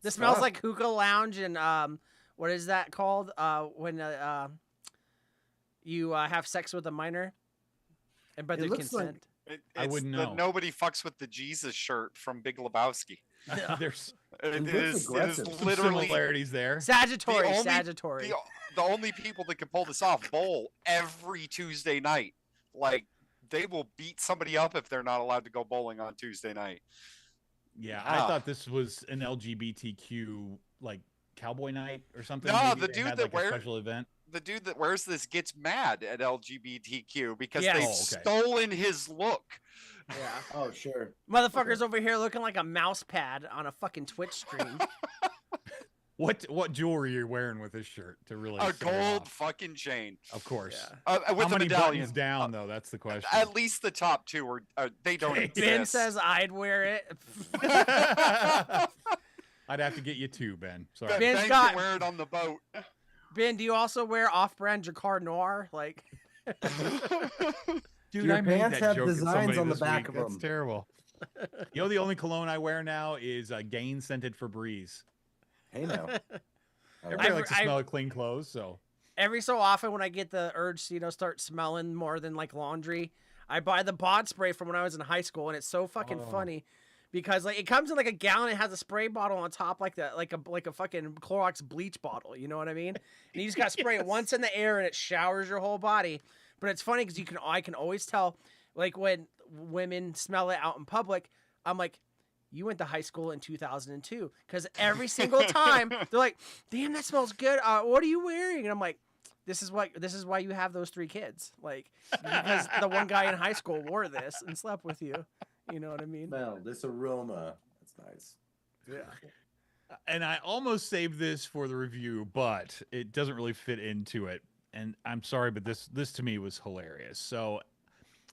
This smells Stop. like hookah lounge and what is that called? When you have sex with a minor, and but It their looks like- consent. I It's wouldn't the know. Nobody fucks with the Jesus shirt from Big Lebowski. There's It looks is aggressive. some literally similarities there. Sagittary, only- Sagittary. the only people that can pull this off bowl every Tuesday night. Like they will beat somebody up if they're not allowed to go bowling on Tuesday night. Yeah, I Ah. thought this was an LGBTQ like cowboy night or something. No, maybe the they dude had, that like, a wear- special event. The dude that wears this gets mad at LGBTQ because Yes. they've Oh, okay. stolen his look. Yeah, Oh, sure. motherfuckers over here looking like a mouse pad on a fucking Twitch stream. What jewelry are you wearing with this shirt to really A set it gold off? fucking chain. Of course. Yeah. With How a many medallion. buttons down though? That's the question. At least the top two are they don't Ben exist. Ben says I'd wear it. I'd have to get you two, Ben. Sorry. Ben, Ben's Ben got- can wear it on the boat. Ben, do you also wear off-brand Jacquard Noir? Like, Dude, Your I made pants that have joke at designs somebody on the this back week. of That's them. terrible. You know, the only cologne I wear now is Gain scented Febreze. Hey now. Everybody I've- likes to I've- smell like clean clothes, so Every so often when I get the urge to, start smelling more than like laundry, I buy the bod spray from when I was in high school, and it's so fucking Oh. funny because like it comes in like a gallon, it has a spray bottle on top like a fucking Clorox bleach bottle, you know what I mean? And you just got to spray it Yes. once in the air and it showers your whole body. But it's funny because I can always tell like when women smell it out in public, I'm like, you went to high school in 2002 because every single time they're like, damn, that smells good. What are you wearing? And I'm like, this is why you have those 3 kids, like because the one guy in high school wore this and slept with you. You know what I mean? Smell this aroma. That's nice. Yeah. and I almost saved this for the review, but it doesn't really fit into it. And I'm sorry, but this to me was hilarious. So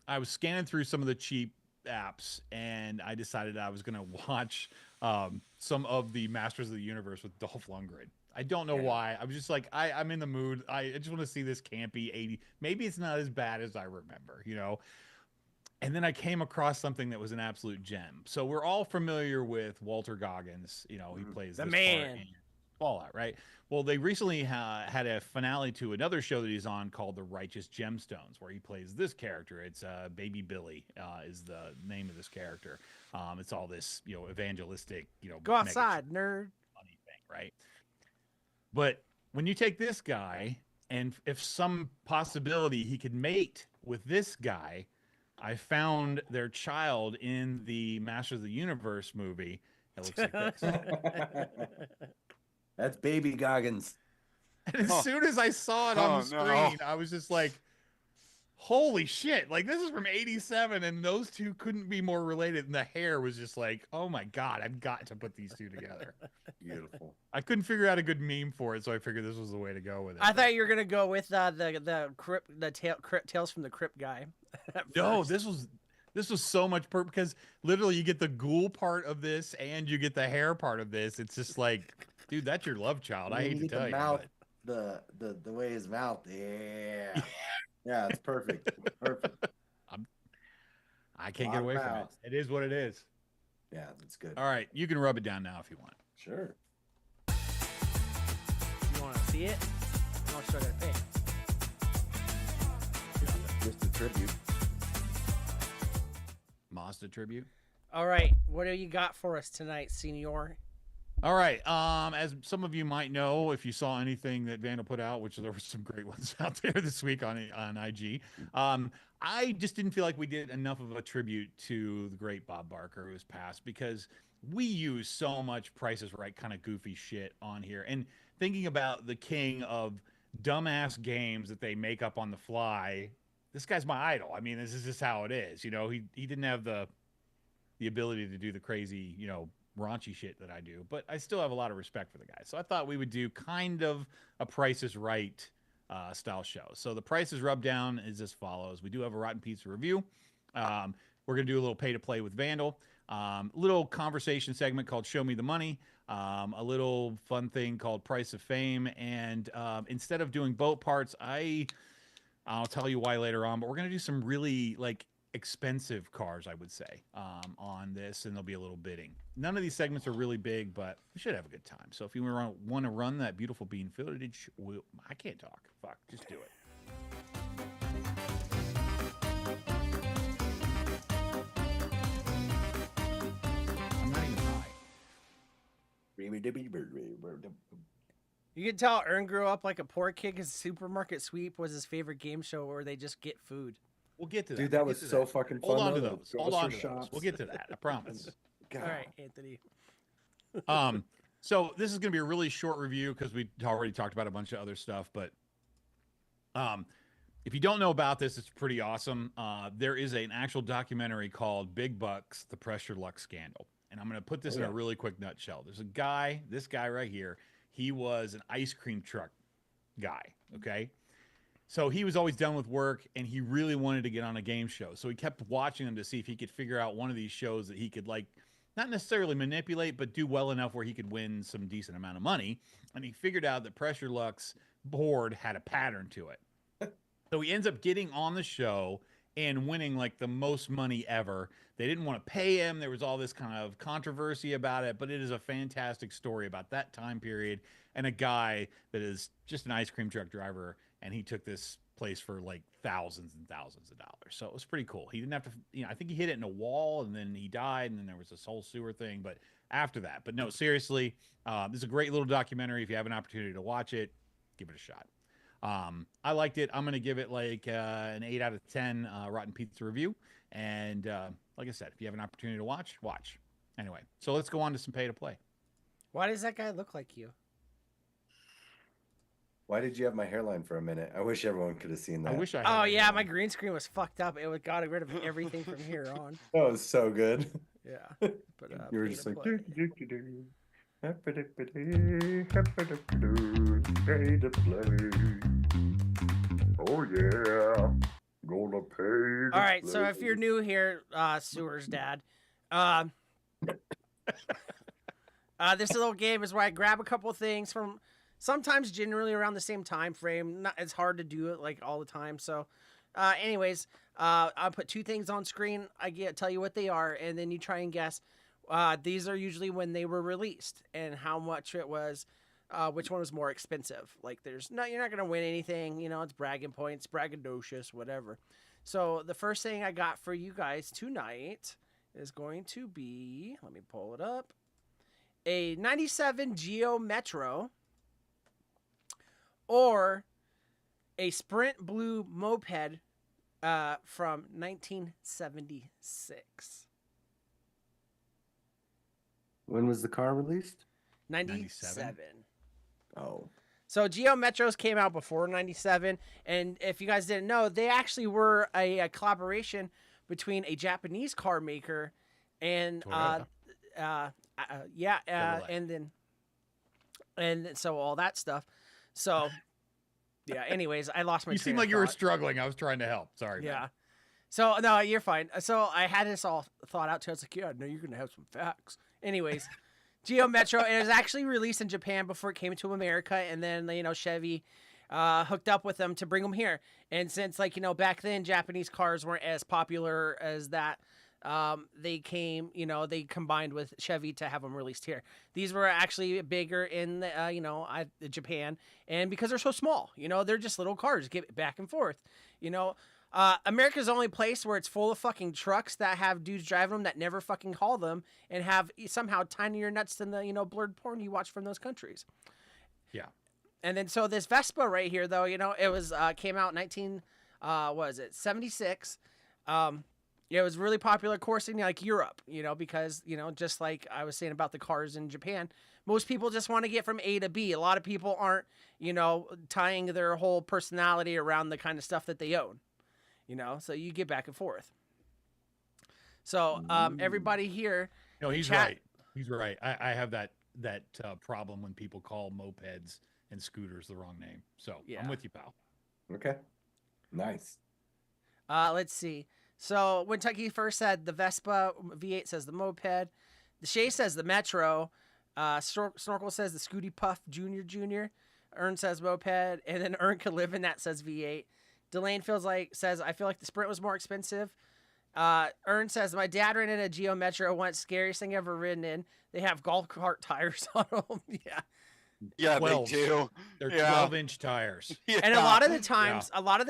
I was scanning through some of the cheap apps, and I decided I was going to watch some of the Masters of the Universe with Dolph Lundgren. I don't know Yeah. why. I was just like, I'm in the mood. I just want to see this campy 80. Maybe it's not as bad as I remember, you know? And then I came across something that was an absolute gem. So we're all familiar with Walter Goggins. You know, he Mhm. plays The this man. part in Fallout, right? Well, they recently had a finale to another show that he's on called The Righteous Gemstones, where he plays this character. It's Baby Billy is the name of this character. It's all this, evangelistic, Go mega outside, nerd. funny thing, right? But when you take this guy, and if some possibility he could mate with this guy, I found their child in the Masters of the Universe movie. It looks like this. That's Baby Goggins. And as Huh. soon as I saw it on Oh, the no. screen, I was just like, holy shit. Like, this is from 87, and those two couldn't be more related. And the hair was just like, oh my God, I've got to put these two together. Beautiful. I couldn't figure out a good meme for it, so I figured this was the way to go with it. I but- thought you were gonna go with Tales from the Crypt guy. at No, first. this was so much because literally you get the ghoul part of this and you get the hair part of this. It's just like, dude, that's your love child. I When hate you to get the tell you. mouth, but- the way his mouth. Yeah. Yeah, it's perfect. Perfect. I can't get Lot away of from it. mouth. It is what it is. Yeah, that's good. All right, you can rub it down now if you want. Sure. You want to see it? No, I still gotta pay. Just a tribute. Mazda tribute. All right, what do you got for us tonight, Senior? All right. As some of you might know, if you saw anything that Vandal put out, which there were some great ones out there this week on IG, I just didn't feel like we did enough of a tribute to the great Bob Barker, who has passed, because we use so much Price is Right kind of goofy shit on here. And thinking about the king of dumbass games that they make up on the fly, this guy's my idol. I mean, this is just how it is. You know, he didn't have the ability to do the crazy, raunchy shit that I do, but I still have a lot of respect for the guy. So I thought we would do kind of a Price is Right style show. So the Price is Rubbed Down is as follows. We do have a Rotten Pizza review. We're going to do a little pay to play with Vandal. Little conversation segment called Show Me the Money. A little fun thing called Price of Fame. And instead of doing boat parts, I'll tell you why later on, but we're going to do some really expensive cars, I would say, on this, and there'll be a little bidding. None of these segments are really big, but we should have a good time. So if you want to run that beautiful bean footage, I can't talk. Fuck, just do it. I'm not even high. You can tell Ern grew up like a poor kid because Supermarket Sweep was his favorite game show where they just get food. We'll get to that. Dude, We'll that get was to so that. fucking fun. Hold on to though, those. Hold on to grocery those. shops. We'll get to that. I promise. God. All right, Anthony. So this is going to be a really short review because we already talked about a bunch of other stuff. But if you don't know about this, it's pretty awesome. There is an actual documentary called Big Bucks: The Pressure Luck Scandal, and I'm going to put this in a really quick nutshell. There's a guy, this guy right here. He was an ice cream truck guy. Okay. So he was always done with work, and he really wanted to get on a game show. So he kept watching them to see if he could figure out one of these shows that he could not necessarily manipulate, but do well enough where he could win some decent amount of money. And he figured out that Pressure Luck's board had a pattern to it. So he ends up getting on the show, and winning like the most money ever. They didn't want to pay him. There was all this kind of controversy about it, but it is a fantastic story about that time period and a guy that is just an ice cream truck driver, and he took this place for like thousands and thousands of dollars. So it was pretty cool. He didn't have to, I think he hit it in a wall and then he died, and then there was this whole sewer thing. But after that, but no, seriously, this is a great little documentary. If you have an opportunity to watch it, give it a shot. I liked it. I'm going to give it like an 8 out of 10 Rotten Pizza review. And like I said, if you have an opportunity to watch. Anyway, so let's go on to some pay to play. Why does that guy look like you? Why did you have my hairline for a minute? I wish everyone could have seen that. I wish I had Oh that yeah, going. my green screen was fucked up. It got rid of everything from here on. That was so good. Yeah. But, You were pay just to like, play. pay to play. Oh yeah, gonna pay. All right, so if you're new here, Sewer's dad, this little game is where I grab a couple of things from, sometimes generally around the same time frame. Not, it's hard to do it like all the time. So, anyways, I'll put two things on screen. Tell you what they are, and then you try and guess. These are usually when they were released and how much it was. Which one was more expensive? Like, you're not gonna win anything. You know, it's bragging points, braggadocious, whatever. So the first thing I got for you guys tonight is going to be, let me pull it up, a 97 Geo Metro or a Sprint Blue moped from 1976. When was the car released? 97. Oh, So Geo Metros came out before 97, and if you guys didn't know, they actually were a collaboration between a Japanese car maker and Toyota. and so all that stuff. So yeah, anyways, I lost my You train seem of like you were thought. struggling. I was trying to help. Sorry. man. Yeah. So no, you're fine. So I had this all thought out too. I was like, yeah, no, you're gonna have some facts. Anyways, Geo Metro, it was actually released in Japan before it came to America, and then Chevy hooked up with them to bring them here. And since back then Japanese cars weren't as popular as that, they came, they combined with Chevy to have them released here. These were actually bigger in Japan, and because they're so small, they're just little cars, get back and forth, America's the only place where it's full of fucking trucks that have dudes driving them that never fucking haul them and have somehow tinier nuts than the, blurred porn you watch from those countries. Yeah. And then, so this Vespa right here, though, it was, came out 76. It was really popular coursing like Europe, because, just like I was saying about the cars in Japan, most people just want to get from A to B. A lot of people aren't, tying their whole personality around the kind of stuff that they own. So you get back and forth. So everybody here. No, he's chat- right. He's right. I have that problem when people call mopeds and scooters the wrong name. So Yeah. I'm with you, pal. okay, nice. Let's see. So when Tucky first said the Vespa, V8 says the moped, the Shay says the Metro, Snorkel says the Scooty Puff Junior, Ern says moped, and then Ern could live in that says V8. Delane says I feel like the Sprint was more expensive. Ern says my dad ran in a Geo Metro once, scariest thing ever ridden in. They have golf cart tires on them. Yeah. Yeah, 12. they do. They're Yeah. 12-inch tires. Yeah. And a lot of the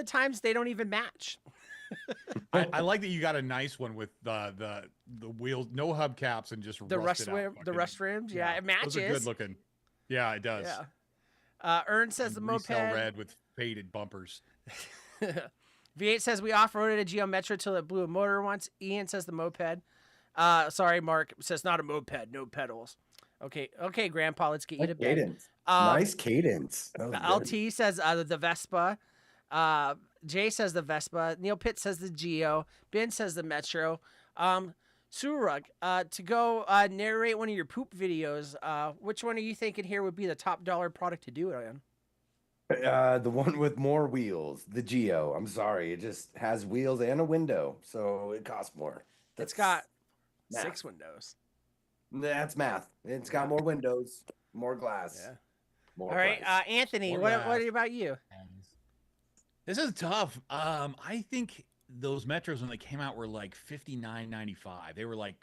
times they don't even match. I like that you got a nice one with the wheels, no hubcaps, and just The rusted out the fucking- rust rims, yeah, it matches. Those are good looking. Yeah, it does. Yeah. Ern says the moped. Resale red with faded bumpers. V8 says we off-roaded a Geo Metro till it blew a motor once. Ian says the moped. Sorry, Mark says not a moped, no pedals. Okay, Grandpa, let's get you to bed. Cadence. Um, Nice cadence. That was good. LT says the Vespa. Jay says the Vespa. Neil Pitt says the Geo. Ben says the Metro. Surug, to go narrate one of your poop videos, which one are you thinking here would be the top dollar product to do it on? The one with more wheels, the Geo. I'm sorry, it just has wheels and a window, so it costs more. It's got math. 6 windows. That's math. It's got more windows, more glass. Yeah. More All right, price. Anthony, More what glass. about you? This is tough. I think those Metros when they came out were like $59.95. They were like,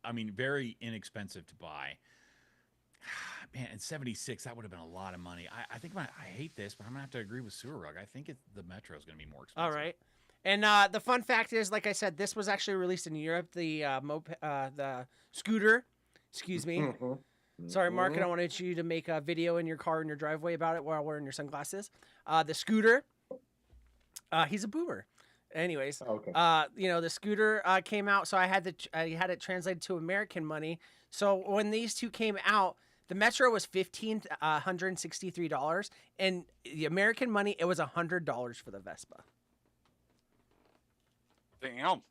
I mean, very inexpensive to buy. Man, and 76, that would have been a lot of money. I think I hate this, but I'm gonna have to agree with Sewer Rug. I think the Metro is gonna be more expensive. All right. And the fun fact is, like I said, this was actually released in Europe. The scooter, excuse me. Sorry, Mark, I don't want you to make a video in your car in your driveway about it while wearing your sunglasses. The scooter, he's a boomer. Anyways, Okay. the scooter came out, so I had it translated to American money. So when these two came out, the Metro was $1,563, and the American money, it was $100 for the Vespa. Damn.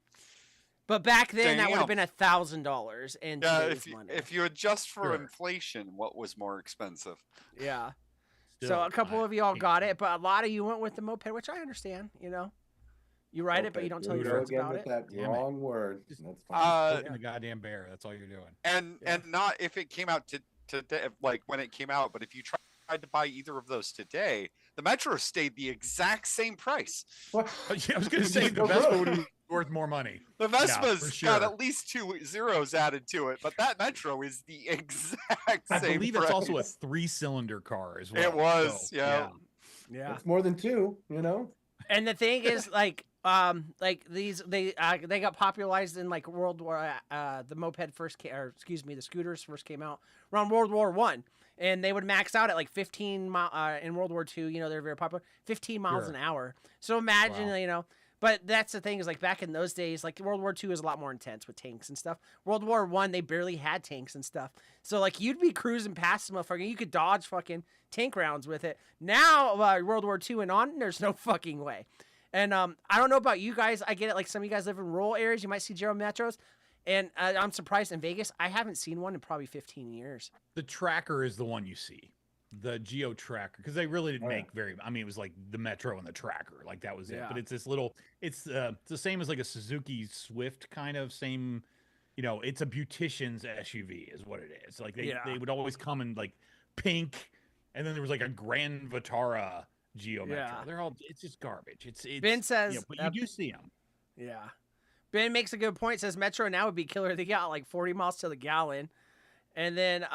But back then, that would have Damn. been $1,000 in Yeah, today's money. if you adjust for Sure. inflation, what was more expensive? Yeah. So Still, a couple I of y'all hate got that. it, but a lot of you went with the moped, which I understand. You ride it, but you don't tell Here your we go friends again about with it. that Damn it. wrong word. Just- That's fine. Poking the goddamn bear. That's all you're doing. And Yeah. and not if it came out to like when it came out, but if you tried to buy either of those today, the Metro stayed the exact same price. What? Yeah, I was gonna say the Oh, Vespa bro. would be worth more money. The Yeah, Vespa's for got sure. at least 2 zeros added to it, but that Metro is the exact I same believe price. it's also a 3-cylinder car as well. It was, so, yeah. Yeah. It's more than two, you know? And the thing is, like these they got popularized in like World War the moped first came, or excuse me, the scooters first came out around World War One, and they would max out at like 15 mile in World War Two. They're very popular, 15 miles Sure. an hour. So imagine, Wow. But that's the thing is like back in those days, like World War II is a lot more intense with tanks and stuff. World War One, they barely had tanks and stuff. So like you'd be cruising past the motherfucker, you could dodge fucking tank rounds with it. Now World War II and on, there's no fucking way. And I don't know about you guys. I get it. Like some of you guys live in rural areas, you might see Gero Metros, and I'm surprised in Vegas, I haven't seen one in probably 15 years. The Tracker is the one you see. The Geo Tracker, because they really didn't Oh, yeah. make very. I mean, it was like the Metro and the Tracker, like that was it. Yeah. But it's this little. It's the same as like a Suzuki Swift kind of same. It's a beautician's SUV, is what it is. Like Yeah. they would always come in like pink, and then there was like a Grand Vitara Geo Metro. Yeah. They're all. It's just garbage. It's Ben says, but you do see them. Yeah. Ben makes a good point. Says Metro now would be killer. They got like 40 miles to the gallon. And then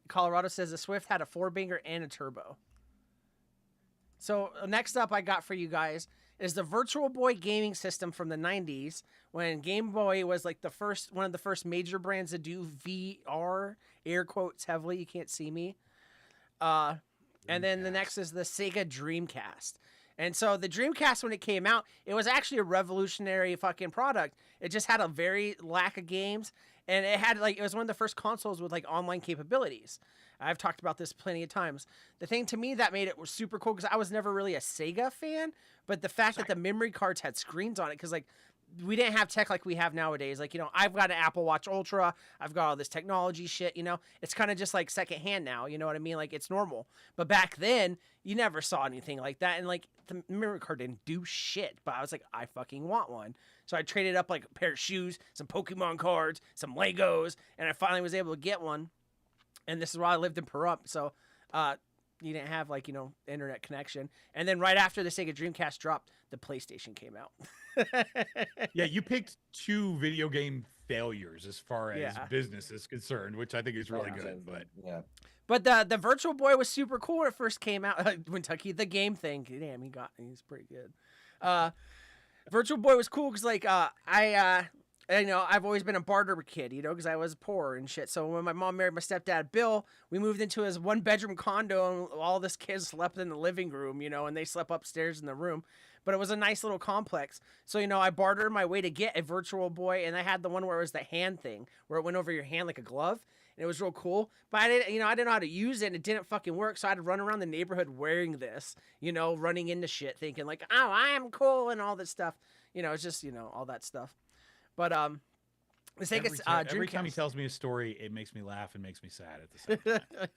Colorado says the Swift had a 4-banger and a turbo. So next up I got for you guys is the Virtual Boy gaming system from the 90s when Game Boy was like one of the first major brands to do VR, air quotes heavily. You can't see me. And then the next is the Sega Dreamcast. And so the Dreamcast, when it came out, it was actually a revolutionary fucking product. It just had a very lack of games, and it was one of the first consoles with like online capabilities. I've talked about this plenty of times. The thing to me that made it was super cool because I was never really a Sega fan, but the fact that the memory cards had screens on it, because like we didn't have tech like we have nowadays. Like, I've got an Apple Watch Ultra. I've got all this technology shit, It's kind of just like secondhand now, you know what I mean? Like, it's normal. But back then, you never saw anything like that. And, like, the memory card didn't do shit. But I was like, I fucking want one. So I traded up, like, a pair of shoes, some Pokemon cards, some Legos, and I finally was able to get one. And this is why I lived in Pahrump. So, you didn't have, like, internet connection. And then right after the Sega Dreamcast dropped, the PlayStation came out. Yeah, you picked 2 video game failures as far as Yeah. business is concerned, which I think is really Yeah. good. But Yeah. But the Virtual Boy was super cool when it first came out. Kentucky, the game thing. Damn, he's pretty good. Virtual Boy was cool because like I've always been a barter kid, because I was poor and shit. So when my mom married my stepdad Bill, we moved into his 1-bedroom condo, and all this kids slept in the living room, and they slept upstairs in the room. But it was a nice little complex. So, I bartered my way to get a Virtual Boy, and I had the one where it was the hand thing, where it went over your hand like a glove, and it was real cool. But I didn't know how to use it, and it didn't fucking work. So I had to run around the neighborhood wearing this, running into shit, thinking like, oh, I am cool and all this stuff. It's just, all that stuff. But the Sega every time he Dreamcast. tells me a story, it makes me laugh and makes me sad at the same time.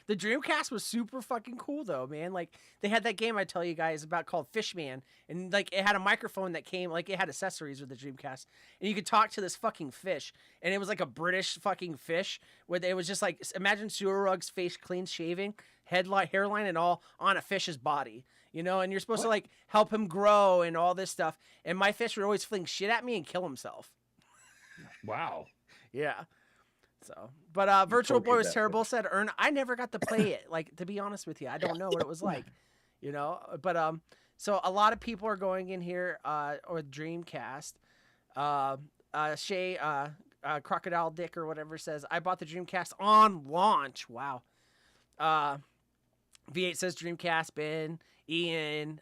The Dreamcast was super fucking cool though, man. Like they had that game I tell you guys about called Fishman, and like it had a microphone that came, like it had accessories with the Dreamcast, and you could talk to this fucking fish, and it was like a British fucking fish, where it was just like imagine Sewer Rug's face clean shaving, hairline and all on a fish's body. you know, and you're supposed to What? like help him grow and all this stuff. And my fish would always fling shit at me and kill himself. Wow. Yeah. So, but Virtual Boy tortured was that terrible. Said Ern. I never got to play it. Like, to be honest with you, I don't know what it was like, you know. But so a lot of people are going in here or Dreamcast. Shay Crocodile Dick or whatever says I bought the Dreamcast on launch. Wow. V8 says Dreamcast. Ben, Ian,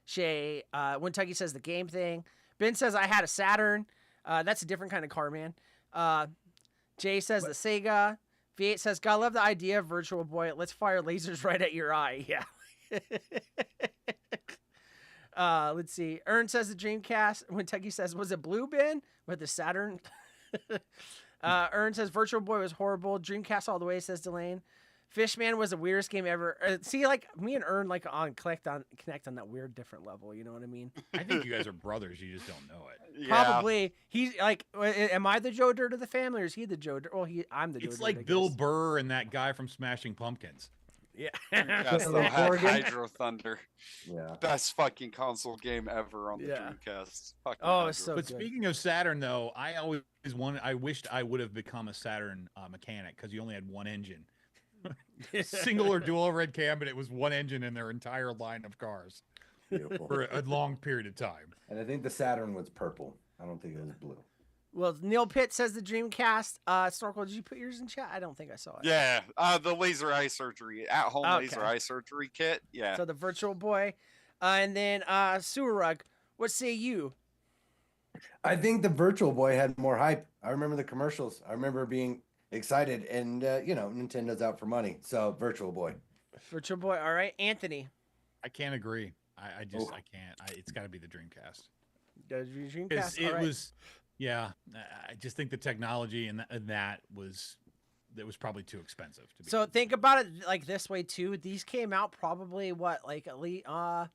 Shay. Wintuggy says the game thing. Ben says I had a Saturn. That's a different kind of car, man. Jay says the Sega. V8 says, God, I love the idea of Virtual Boy. Let's fire lasers right at your eye. Yeah. Let's see. Ern says the Dreamcast. Wintuggy says, was it Blue Ben with the Saturn? Ern says Virtual Boy was horrible. Dreamcast all the way, says Delane. Fishman was the weirdest game ever. See, like me and Ern like connect on that weird different level. You know what I mean? I think you guys are brothers. You just don't know it. Yeah. Probably. He's like, am I the Joe Dirt of the family, or is he the Joe Dirt? Well, I'm the Joe It's Dirt. like I Bill guess. Burr and that guy from Smashing Pumpkins. Yeah. Yeah, still Like had Oregon? Hydro Thunder. Yeah. Best fucking console game ever on the Yeah. Dreamcast. Fucking Oh, it's Hydro. so But good. speaking of Saturn, though, I always I wished I would have become a Saturn mechanic because you only had one engine. Single or dual overhead cam, but it was one engine in their entire line of cars Beautiful. for a long period of time. And I think the Saturn was purple. I don't think it was blue. Well, Neil Pitt says the Dreamcast. Snorkel, did you put yours in chat? I don't think I saw it. Yeah, the laser eye surgery, at home Okay. laser eye surgery kit. Yeah. So the Virtual Boy. And then Sewer Rug. What say you? I think the Virtual Boy had more hype. I remember the commercials. I remember being excited, and Nintendo's out for money, so Virtual Boy. Virtual Boy. All right. Anthony. I can't agree. I just Oh. I can't. It's got to be the Dreamcast. Does your Dreamcast? It All right. was, yeah. I just think the technology and that was probably too expensive to be. So think about it like this way too. These came out probably what, like at least I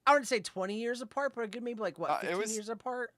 wouldn't say 20 years apart, but a good maybe like what, It 15 was- years apart.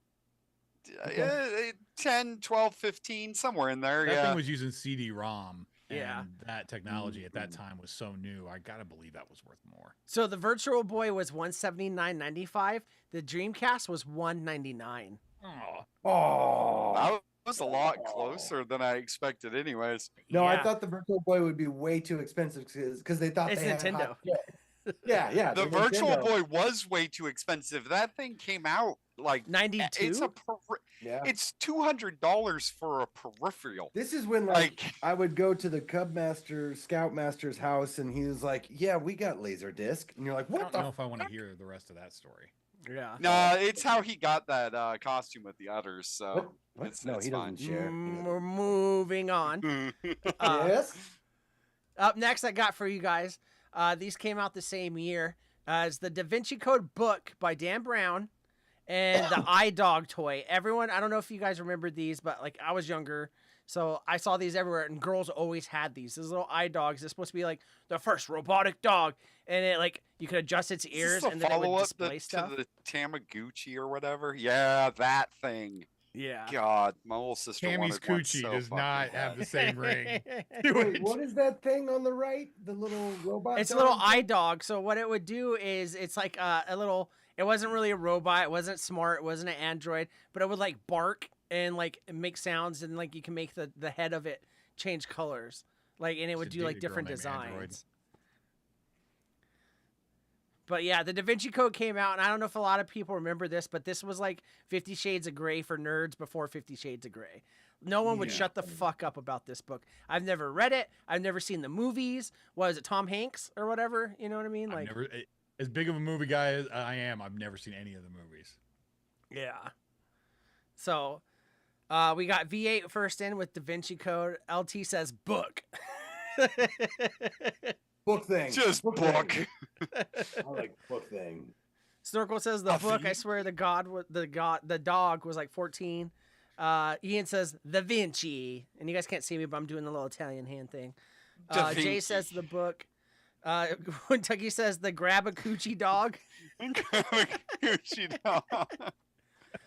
10, 12, 15, somewhere in there. that Yeah. thing was using CD-ROM. Yeah. And that technology at that time was so new. I gotta believe that was worth more. So the Virtual Boy was $179.95. The Dreamcast was $199. Oh, Oh That was a lot closer than I expected, anyways. no! Yeah. I thought the Virtual Boy would be way too expensive because they thought It's they had Nintendo. hot shit. Yeah. The Virtual Nintendo. Boy was way too expensive. That thing came out like 92. Yeah. it's $200 for a peripheral. This is when Like, I would go to the Cub Master, Scoutmaster's house, and he was like, "Yeah, we got Laserdisc," and you're like, I "What don't the?" know if I want to hear the rest of that story. Yeah. no, it's how he got that costume with the udders. So What? What? It's- No, it's he doesn't fine. share. We're moving on. Yes. Up next, I got for you guys. These came out the same year as the Da Vinci Code book by Dan Brown and the iDog toy. Everyone, I don't know if you guys remember these, but like I was younger, so I saw these everywhere, and girls always had these. These little iDogs. It's supposed to be like the first robotic dog, and it like you could adjust its Is ears, this and the then it would follow-up display stuff. to the Tamagotchi or whatever? Yeah, that thing. Yeah. God, my little sister Tammy's wanted one coochie so does fucking not bad. have the same ring. Wait, what is that thing on the right? The little robot. It's a dog? little iDog. So what it would do is it's like a little. It wasn't really a robot. It wasn't smart. It wasn't an android. But it would like bark and like make sounds, and like you can make the head of it change colors. Like, and it would Should do date like a girl different named Android. designs. But yeah, the Da Vinci Code came out, and I don't know if a lot of people remember this, but this was like 50 Shades of Grey for nerds before 50 Shades of Grey. No one would Yeah. shut the fuck up about this book. I've never read it. I've never seen the movies. Was it Tom Hanks or whatever? You know what I mean? I've Like, never, as big of a movie guy as I am, I've never seen any of the movies. yeah. So we got V8 first in with Da Vinci Code. LT says book. book thing. Just book. thing. I like book thing. Snorkel says the book. I Buffy. swear the dog was like 14. Ian says Da Vinci, and you guys can't see me, but I'm doing the little Italian hand thing. Da Jay Vinci. says the book. Kentucky says the grab a coochie dog. Gucci dog.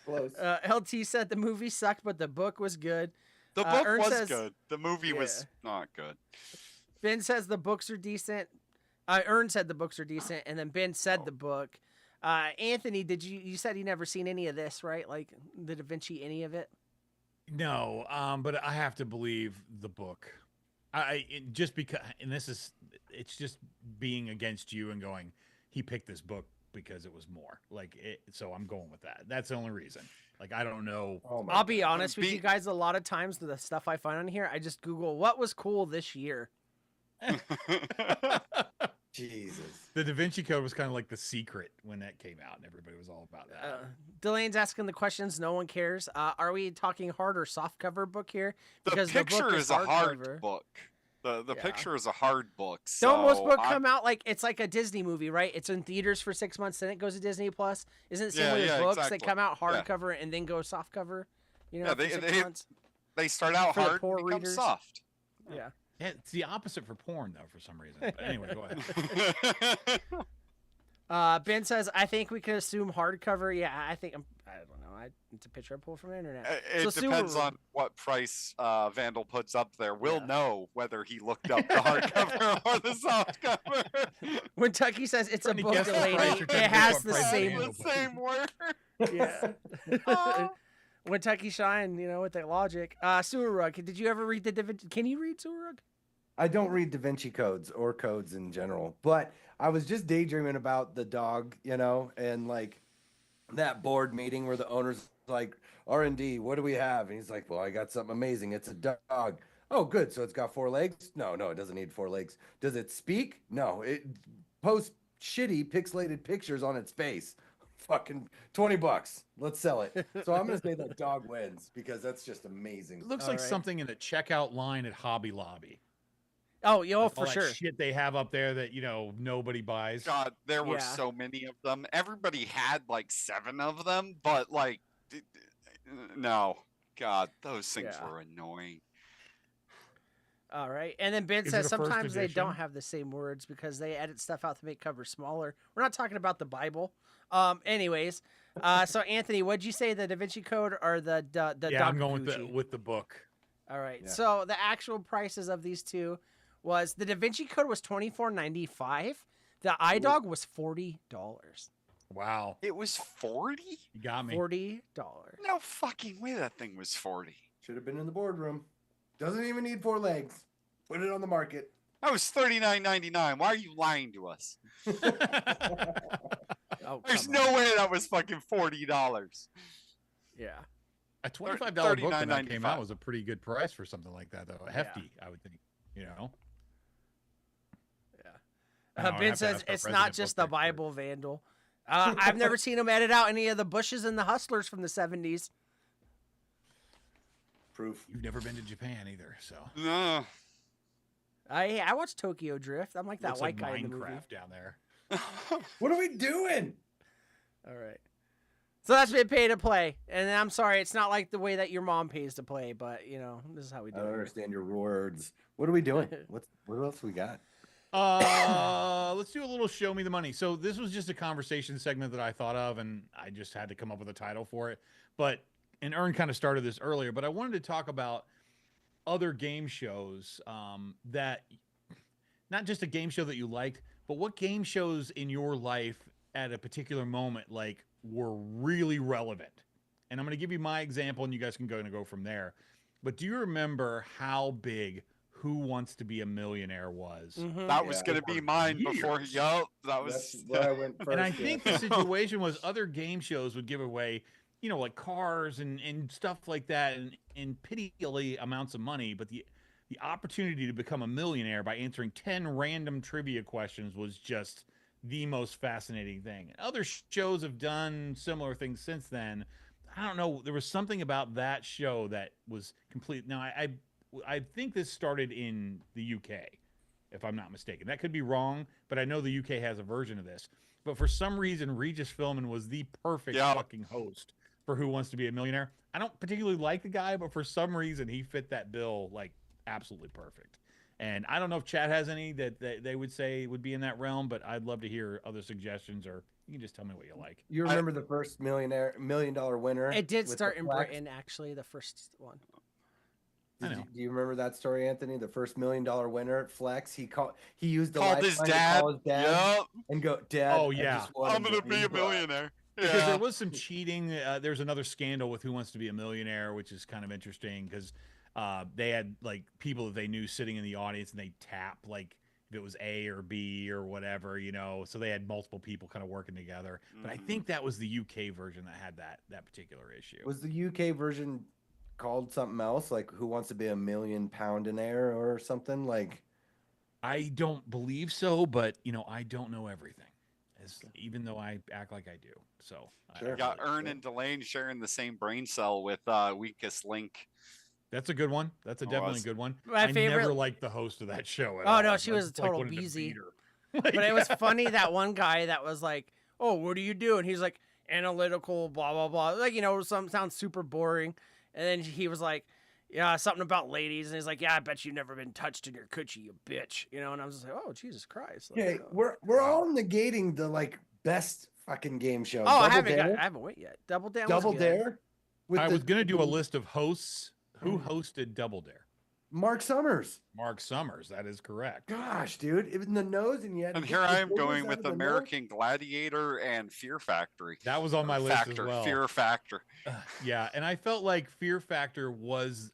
Close. LT said the movie sucked, but the book was good. The book Ern was says- good. The movie was not good. Ben says the books are decent. Ern said the books are decent, and then Ben said the book. Anthony, you said you never seen any of this, right? Like the Da Vinci, any of it? No, but I have to believe the book. Just because, and it's just being against you and going, he picked this book because it was more like it. So I'm going with that. That's the only reason. Like, I don't know. Oh my I'll be God. honest with you guys. A lot of times, the stuff I find on here, I just Google what was cool this year. Jesus. The Da Vinci Code was kind of like The Secret when that came out, and everybody was all about that. Delane's asking the questions. No one cares. Are we talking hard or soft cover book here? The Because picture book is a hard hardcover. book. The Yeah. picture is a hard book. Don't most so books I'm- come out like it's like a Disney movie, right? It's in theaters for 6 months, then it goes to Disney Plus. Isn't it the same Yeah, way with yeah, books? exactly. They come out Yeah. hardcover and then go soft cover. You know, Yeah, for they- 6 they- months. They start out For the hard poor and become readers. soft. Yeah. Yeah, it's the opposite for porn, though, for some reason. But anyway, go ahead. Ben says, I think we can assume hardcover. Yeah, I think I don't know. It's a picture I pulled from the internet. It So depends Subaru- on what price Vandal puts up there. We'll Yeah. know whether he looked up the hardcover or the softcover. When Tucky says it's a Trying to book, guess the Delaney, price, you're it trying to guess has what the price same. Vandal the same word. Yeah. Oh. When Tucky shine, with that logic. Suarug, did you ever read the Da Vinci? Can you read Suarug? I don't read Da Vinci codes or codes in general, but I was just daydreaming about the dog, and like that board meeting where the owner's like, R&D, what do we have? And he's like, well, I got something amazing. It's a dog. Oh, good. So it's got 4 legs? No, it doesn't need 4 legs. Does it speak? No, it posts shitty pixelated pictures on its face. Fucking $20. Let's sell it. So I'm going to say that dog wins because that's just amazing. It looks All like right. something in the checkout line at Hobby Lobby. Oh, yo, Like all for that sure. shit they have up there that nobody buys. God, there were Yeah. so many of them. Everybody had like 7 of them, but like, no. God, those things Yeah. were annoying. All right. And then Ben Is it says a first sometimes they don't edition? have the same words because they edit stuff out to make covers smaller. We're not talking about the Bible. Anyways, so Anthony, what'd you say, the Da Vinci Code or the Yeah, I'm going Dakaguchi? with the book. All right. Yeah. So the actual prices of these two was the Da Vinci Code was $24.95. The iDog was $40. Wow, It was 40? you got me. $40. No fucking way that thing was 40. Should have been in the boardroom. Doesn't even need 4 legs. Put it on the market. That was $39.99. Why are you lying to us? Oh, There's come no on. way that was fucking $40. Yeah. A $25 book when that came $39.95. out was a pretty good price for something like that, though. Hefty, I would think. Yeah. I know, I'd Ben have to says ask our it's not resident just book the expert. Bible, Vandal. I've never seen him edit out any of the Bushes and the Hustlers from the 70s. Proof. You've never been to Japan either, so No. I watched Tokyo Drift. I'm like that looks white like guy in the movie. Minecraft down there. What are we doing? All right. So that's been pay to play. And I'm sorry, it's not like the way that your mom pays to play, but this is how we I do don't it. understand your words. What are we doing? What else we got? Let's do a little show me the money. So this was just a conversation segment that I thought of, and I just had to come up with a title for it. And Ern kind of started this earlier, but I wanted to talk about other game shows that, not just a game show that you liked, but what game shows in your life at a particular moment were really relevant. And I'm going to give you my example, and you guys can go from there. But do you remember how big Who Wants to Be a Millionaire was? Mhm. That was Yeah, going to for be mine before. years. Yup. That That's was. where I went first. And I yeah. think the situation was other game shows would give away, like cars and stuff like that, and pitiably amounts of money. But the opportunity to become a millionaire by answering 10 random trivia questions was just the most fascinating thing. Other shows have done similar things since then. I don't know. There was something about that show that was complete. Now, I think this started in the UK, if I'm not mistaken. That could be wrong, but I know the UK has a version of this. But for some reason, Regis Philbin was the perfect Yeah. fucking host for Who Wants to Be a Millionaire. I don't particularly like the guy, but for some reason, he fit that bill absolutely perfect. And I don't know if Chad has any that they would say would be in that realm, but I'd love to hear other suggestions, or you can just tell me what you like. You remember the first $1 million winner? It did with start the in flax? Britain, actually, the first one. I know. Do you remember that story, Anthony? The first $1 million winner at Flex. He used the Called his lifeline to dad. call his dad Yep. and go, Dad. Oh, I yeah. just won I'm gonna $1 be a million." millionaire. Because Yeah. there was some cheating. There's another scandal with Who Wants to Be a Millionaire, which is kind of interesting because they had like people that they knew sitting in the audience and they tap like if it was A or B or whatever, you know. So they had multiple people kind of working together. But I Mhm. think that was the UK version that had that particular issue. Was the UK version called something else, like "Who Wants to Be a £1,000,000 or something? Like, I don't believe so, but you know, I don't know everything, even though I act like I do. So Sure. I Got really- Ern and Delane sharing the same brain cell with Weakest Link. That's a good one. That's a definitely a was. good one. My I favorite- never liked the host of that show at Oh, all. no, she I was a just, like, total wanted to beezy. beat her. Like, But it was funny that one guy that was like, "Oh, what do you do?" And he's like, "Analytical, blah blah blah." Like, you know, some sounds super boring. And then he was like, "Yeah, something about ladies." And he's like, "Yeah, I bet you've never been touched in your coochie, you bitch." You know. And I was just like, "Oh, Jesus Christ!" Like, okay, oh. we're all negating the like best fucking game show. Oh, I Double haven't went yet. Double Down. Double was good. Dare. With I the- was gonna do a list of hosts who hosted Double Dare. Mark Summers. Mark Summers. That is correct. Gosh, dude, it was in the nose, and you had. to And get here the I am fingers going out with of the nose? American Gladiator and Fear Factory. That was on my Or list Factor, as well. Fear Factor. Yeah, and I felt like Fear Factor was,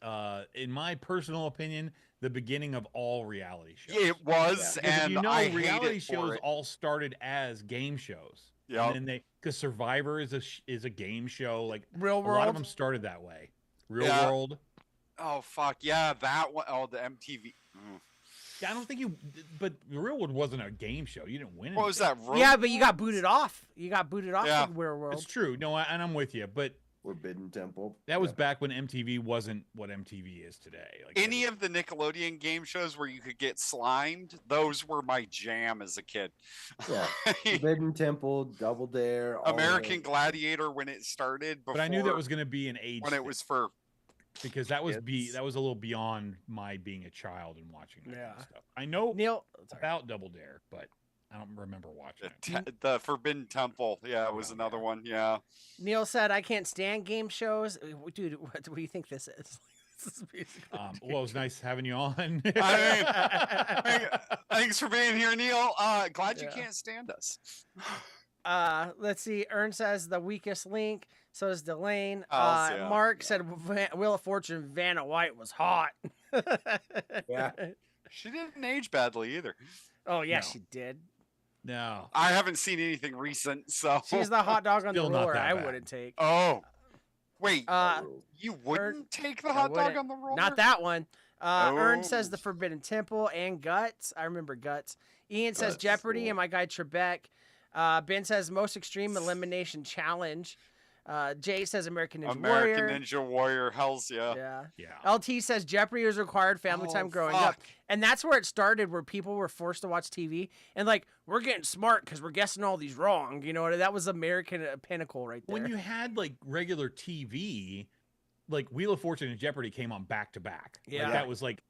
in my personal opinion, the beginning of all reality shows. It was, Because if and you know, I hate reality it for shows it. all started as game shows. Yep. And then because Survivor is a game show. Like Real a world. lot of them started that way. Real Yeah. World. Oh fuck yeah, that one. Oh, the MTV. Mm. Yeah, I don't think but Real World wasn't a game show. You didn't win. What was anything. that? Road Yeah, but you got Rules? booted off. You got booted off Yeah. of Real World. It's true. No, and I'm with you. But Forbidden Temple. that was Yeah. back when MTV wasn't what MTV is today. Like Any of the Nickelodeon game shows where you could get slimed, those were my jam as a kid. Yeah. Forbidden Temple, Double Dare, all American those. Gladiator when it started. Before, But I knew that was going to be an age when it thing, was for. because that was kids. that was a little beyond my being a child and watching that kind Yeah. of stuff. I know Neil. Sorry. about Double Dare, but I don't remember watching it. The Forbidden Temple, yeah, it was another one. Yeah, Neil said, "I can't stand game shows." Dude, what do you think this is? This is basically. Well, it was nice having you on. thanks for being here, Neil. Glad you Yeah. can't stand us. Let's see. Ern says the weakest link. So does Delane. Oh, yeah. Mark said Wheel of Fortune. Vanna White was hot. Yeah. She didn't age badly either. Oh yeah, No. she did. No. I haven't seen anything recent, so. She's the hot dog on the Still not roller. that I bad. wouldn't take. Oh, wait, Uh, you wouldn't take the I hot dog wouldn't. on the roller? Not that one. Ern says Oh. the Forbidden Temple and Guts. I remember Guts. Ian says Guts, Jeopardy cool. and my guy Trebek. Ben says Most Extreme Elimination Challenge. Jay says American Ninja American Warrior. Ninja Warrior, hell's yeah. Yeah. Yeah. LT says Jeopardy was required family Oh, time growing up. fuck. And that's where it started, where people were forced to watch TV. And like, we're getting smart because we're guessing all these wrong. You know, that was American pinnacle right there. When you had like regular TV, like Wheel of Fortune and Jeopardy came on back to back. Like, Yeah. that was like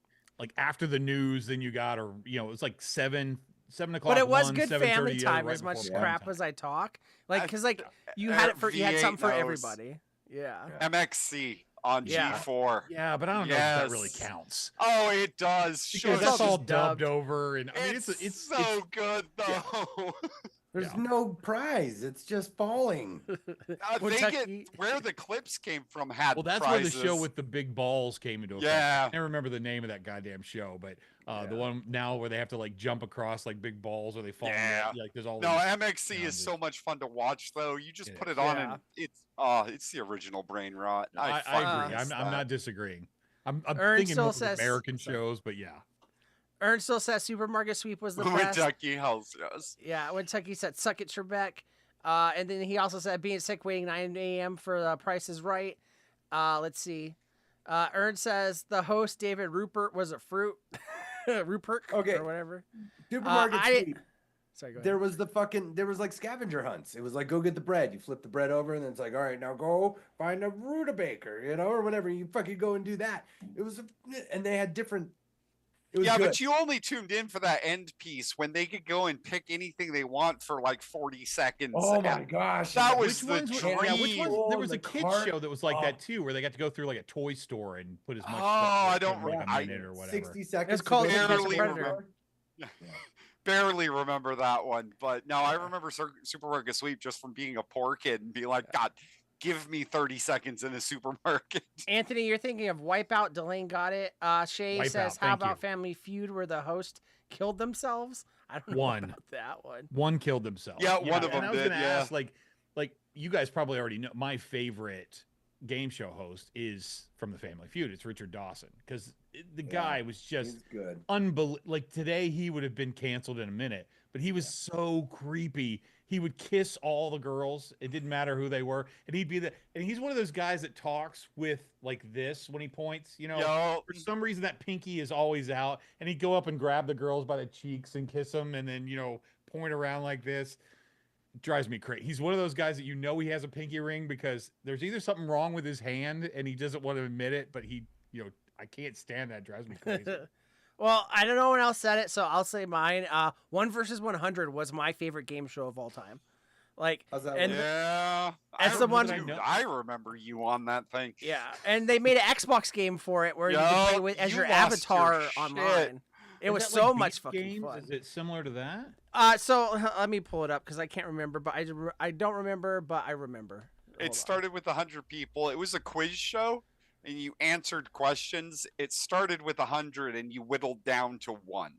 after the news, then you got, or you know, it was like 7 o'clock. But it was 1, good 7:30 family the other, time, right as much before prime crap time. as I talk. Like, I- because like you had it for you had V8 something for knows. everybody. Yeah. MXC on Yeah. G4. Yeah, but I don't know if that really Yes. counts. Oh, it does. Because Shush. that's it's all just dubbed dubbed. over, and I mean it's, it's so good though. There's Yeah. no prize. It's just falling. They get Kentucky- where the clips came from had well, that's prizes. where the show with the big balls came into effect. Yeah. I can't remember the name of that goddamn show, but the Yeah. one now where they have to like jump across like big balls or they fall. Yeah. Like there's all No, these MXC is challenges. so much fun to watch though. You just It put is. it on Yeah. and it's the original brain rot. I fucking agree. miss I'm that. not disagreeing. I'm Ern thinking still more of says- American sorry. shows, but yeah. Ern still says Supermarket Sweep was the best. Kentucky Hells yes. Yeah, when Tucky said "suck it, Trebek," and then he also said being sick, waiting 9 a.m. for Price is Right. Let's see. Ern says the host David Rupert was a fruit, Rupert, Okay. or whatever. Supermarket I- Sweep. Sorry, go ahead. There was there was like scavenger hunts. It was like, go get the bread. You flip the bread over, and then it's like, all right, now go find a rutabaker, or whatever. You fucking go and do that. It was, and they had different It was Yeah, good. but you only tuned in for that end piece when they could go and pick anything they want for like 40 seconds. Oh my and gosh. that and was Which the ones? Were, dream. yeah, which ones? There Oh, was the a kids cart. show that was like Oh. that too, where they got to go through like a toy store and put as much. Oh, stuff I don't in like a I- minute or whatever. 60 seconds. It's called to go Barely to the Predator. store. Barely remember that one, but no, I remember Supermarket Sweep just from being a poor kid and be like, God, give me 30 seconds in a supermarket. Anthony, you're thinking of Wipeout. Delane got it. Shay Wipeout, says, "How thank about you. Family Feud, where the host killed themselves?" I don't know One. about that one. One killed himself. Yeah, one of and them I was did, gonna yeah. ask, like you guys probably already know, my favorite game show host is from the Family Feud. It's Richard Dawson, because the Yeah, guy was just He's good. unbelievable. Like today, he would have been canceled in a minute, but he was so creepy. He would kiss all the girls. It didn't matter who they were, and he'd be and he's one of those guys that talks with like this when he points. You know, Yo, for some reason that pinky is always out, and he'd go up and grab the girls by the cheeks and kiss them, and then point around like this. It drives me crazy. He's one of those guys that he has a pinky ring because there's either something wrong with his hand and he doesn't want to admit it, but I can't stand that. It drives me crazy. Well, I don't know when else said it, so I'll say mine. 1 versus 100 was my favorite game show of all time. Like, How's that and work? yeah, That's the one- I remember you on that thing. yeah, and they made an Xbox game for it where you could play Yup, with as you your lost your avatar shit. online. It Is was that so like much Beat fucking Games? fun. Is it similar to that? So let me pull it up because I can't remember, but I don't remember, but I remember. Hold on. It started with 100 people. It was a quiz show, and you answered questions. It started with 100, and you whittled down to 1.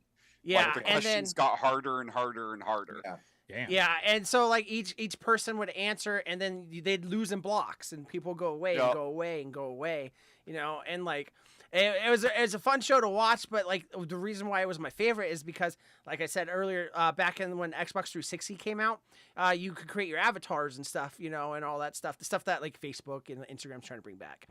Yeah, Like, the and then questions got harder and harder and harder. Yeah. Damn. yeah, and so like each person would answer, and then they'd lose in blocks, and people go away and Yup. go away and go away, and like. It was a fun show to watch, but like the reason why it was my favorite is because, like I said earlier, back in when Xbox 360 came out, you could create your avatars and stuff, and all that stuff, the stuff that like Facebook and Instagram's trying to bring back,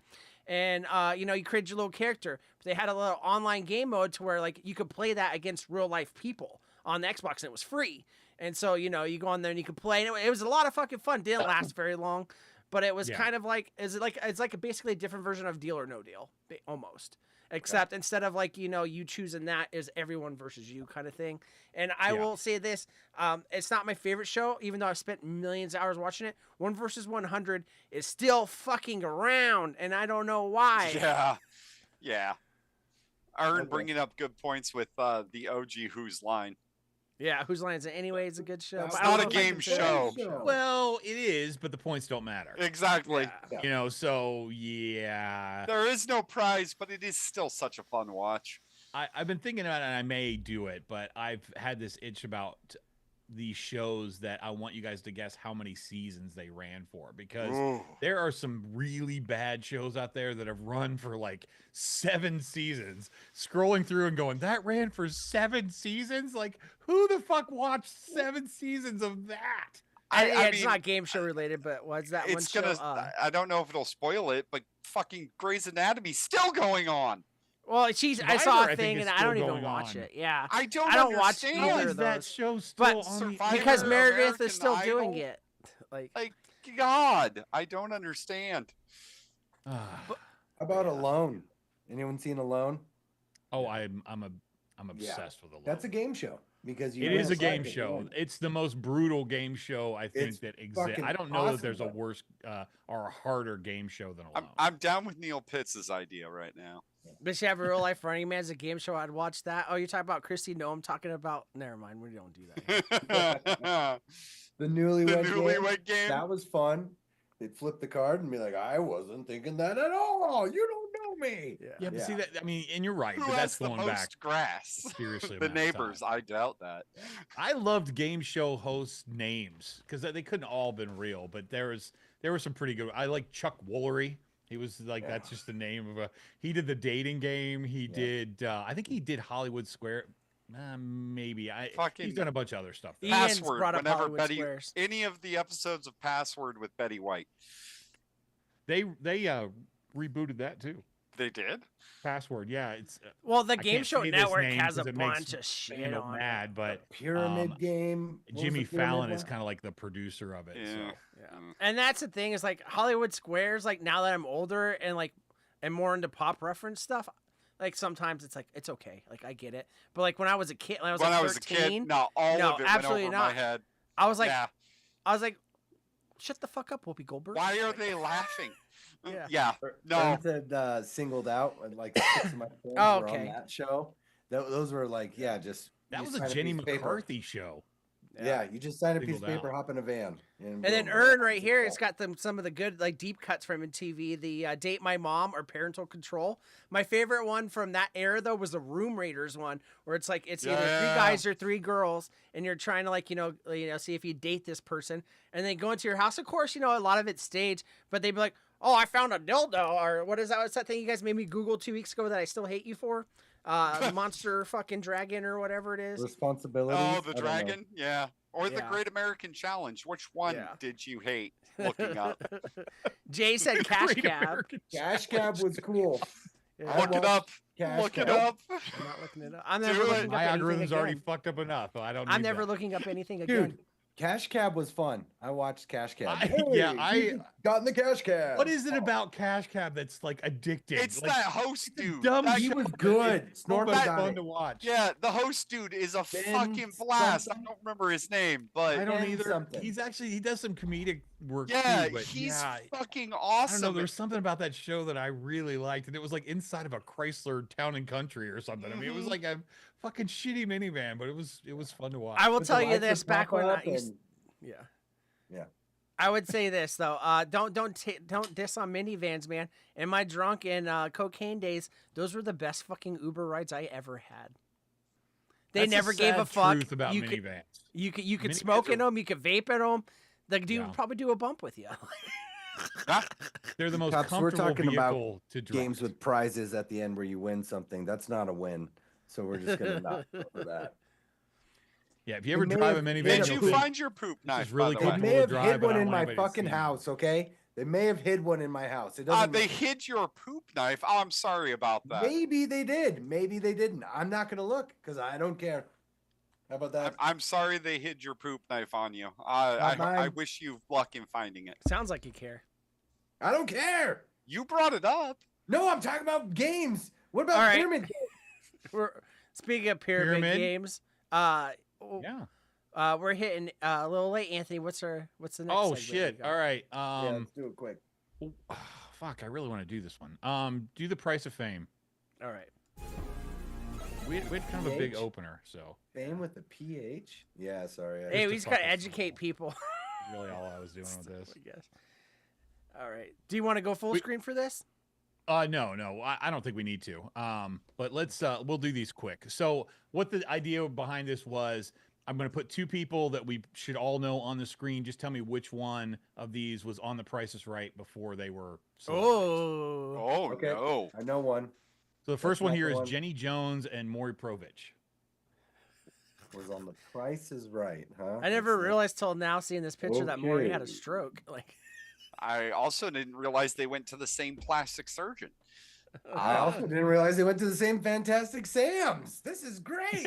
and you created your little character. They had a little online game mode to where like you could play that against real life people on the Xbox, and it was free. And so you go on there and you could play, and it was a lot of fucking fun. Didn't last very long. But it was Yeah. kind of like it's like basically a different version of Deal or No Deal, almost. Except instead of like you choosing that is everyone versus you kind of thing. And I Yeah. will say this: it's not my favorite show, even though I've spent millions of hours watching it. 1 versus 100 is still fucking around, and I don't know why. Yeah. Yeah. Aaron Okay. bringing up good points with the OG Who's line. Yeah, Whose Line Is It Anyway? It's a good show. It's but I don't not know a if I game consider it show. Well, it is, but the points don't matter. Exactly. Yeah. So yeah. There is no prize, but it is still such a fun watch. I've been thinking about it, and I may do it, but I've had this itch about these shows that I want you guys to guess how many seasons they ran for, because Ooh. there are some really bad shows out there that have run for like 7 seasons. Scrolling through and going, that ran for 7 seasons? Like, who the fuck watched 7 seasons of that? It's mean, not game show related, but was that one it's show? gonna. I don't know if it'll spoil it, but fucking Grey's Anatomy's still going on. Well, I Survivor, saw I a think, thing is and I still don't even going watch on. it. Yeah, I don't. I don't watch understand. How either is of that those. show still But on Survivor- because Meredith American is still doing Idol? it. Like, God, I don't understand. the? How about Alone? Anyone seen Alone? Oh, I'm Yeah. obsessed with Alone. That's a game show because you It is a decide game to show. win. It's the most brutal game show I think It's that exists. fucking I don't know that awesome, there's a though. worse or a harder game show than Alone. I'm down with Neil Pitts' idea right now. but you have a real life Running Man as a game show. I'd watch that. Oh, you're talking about Christy? No, I'm talking about. Never mind. We don't do that. the The Newlywed Game. Newlywed Game. That was fun. They'd flip the card and be like, "I wasn't thinking that at all. You don't know me." yeah, but see Yeah. that, I mean, and you're right, Who but has that's the going most back grass? seriously. The neighbors. I doubt that. I loved game show hosts' names because they couldn't all been real, but there were some pretty good. I like Chuck Woolery. He was like Yeah. that's just the name of a. He did the dating game. He Yeah. did. I think he did Hollywood Square. Maybe Fucking he's done a bunch of other stuff. though. Ian's Password. brought up Whenever Hollywood Betty, Squares. any of the episodes of Password with Betty White, They rebooted that too. they did. Password, yeah. It's Well, the I Game can't Show say this Network name has a 'cause it makes bunch of shit Randall on mad, but Pyramid Game. What was Jimmy the Pyramid Fallon is one? kind of like the producer of it. Yeah. So it. Yeah. And that's the thing is like Hollywood Squares. Like now that I'm older and like and more into pop reference stuff, Like sometimes it's like it's okay, like I get it. But like when I was a kid, when I was When like I was 13, a kid, no, all no, of it went absolutely over not. my head. I was like, yeah. shut the fuck up, Whoopi Goldberg. Why are they laughing? Yeah. Yeah. No. Ern said singled out, and like 6 of my friends Oh, were on okay. that show. Those were like, yeah, just That you was a sign Jenny piece of paper. McCarthy show. Yeah, you just sign a piece of Singled paper, out. hop in a van, And then boom, Ern right it's here, all- it's got some of the good like deep cuts from MTV. The Date My Mom or Parental Control. My favorite one from that era though was the Room Raiders one, where it's like it's either 3 Yeah. guys or 3 girls, and you're trying to like see if you date this person, and they go into your house. Of course, a lot of it's staged, but they'd be like, "Oh, I found a dildo," or what is that? What's that thing you guys made me Google 2 weeks ago that I still hate you for? Monster fucking dragon or whatever it is. responsibilities. Oh, I the don't know. dragon? Yeah. Or the Yeah. Great American Challenge. Which one Yeah. did you hate looking up? Jay said Cash Great Cab. American Cash Cab was cool. Yeah. I Look it watched up. Cash Look it Cab. up. I'm not looking it up. I'm Do never it. looking My up anything algorithm's already again. fucked up enough. I don't. I'm need never that. looking up anything again. Dude, Cash Cab was fun. I watched Cash Cab. got in the Cash Cab. What is it about Cash Cab that's like addicting? It's like, that host it's a dude. dumb That He show, was but good. It's so Snorkel much got fun it. to watch. Yeah, the host dude is a Ben fucking blast. I something? don't remember his name, but I don't Ben either. something. He does some comedic work yeah, too. But he's yeah, fucking I don't know. awesome. There's something about that show that I really liked, and it was like inside of a Chrysler Town and Country or something. I mean, it was Mhm. like a fucking shitty minivan, but it was fun to watch. I will But the tell you lights this would back pop when I up used. and- Yeah. Yeah. I would say this though. Don't diss on minivans, man. In my drunk and cocaine days, those were the best fucking Uber rides I ever had. They That's the never gave a sad fuck. Truth about you could minivans. you could Minivans smoke in are- them. You could vape in them. The dude Yeah. would probably do a bump with you. They're the most Cops, we're comfortable talking about vehicle to drive. games with prizes at the end where you win something. That's not a win. So we're just gonna not go for that. Yeah, if you ever may drive a have- minivan, Did They you you'll think, find your poop knife? really by They the cool. way? may have drive, hid but I one don't in want my anybody to fucking see me. house. Okay, they may have hid one in my house. It doesn't. They hid your poop knife. Oh, I'm sorry about that. Maybe they did. Maybe they didn't. I'm not gonna look because I don't care. How about that? I'm sorry they hid your poop knife on you. Not I mine. wish you luck in finding it. Sounds like you care. I don't care. You brought it up. No, I'm talking about games. What about All right. Pyramid Game? We're speaking of pyramid Pyramid? games. Yeah. We're hitting a little late, Anthony. What's the next? Oh segment we shit! got? All right. Yeah, let's do it quick. Fuck. I really want to do this one. Do the Price of Fame. All right. We had kind of a big PH? opener, so Fame with the PH? Yeah, sorry. Hey, to we just fuck gotta us educate all. people. that's really all I was doing with this. I guess. All right. Do you want to go full We- screen for this? No, I don't think we need to. But let's we'll do these quick. So what the idea behind this was, I'm going to put 2 people that we should all know on the screen. Just tell me which one of these was on The Price is Right before they were. celebrities. Oh. Oh Okay. no. I know one. So the first one not here the is one. Jenny Jones and Maury Povich. Was on The Price is Right, huh? I never Let's see. realized till now seeing this picture that Maury had a Okay. stroke. Like, I also didn't realize they went to the same plastic surgeon. I also didn't realize they went to the same Fantastic Sam's. This is great.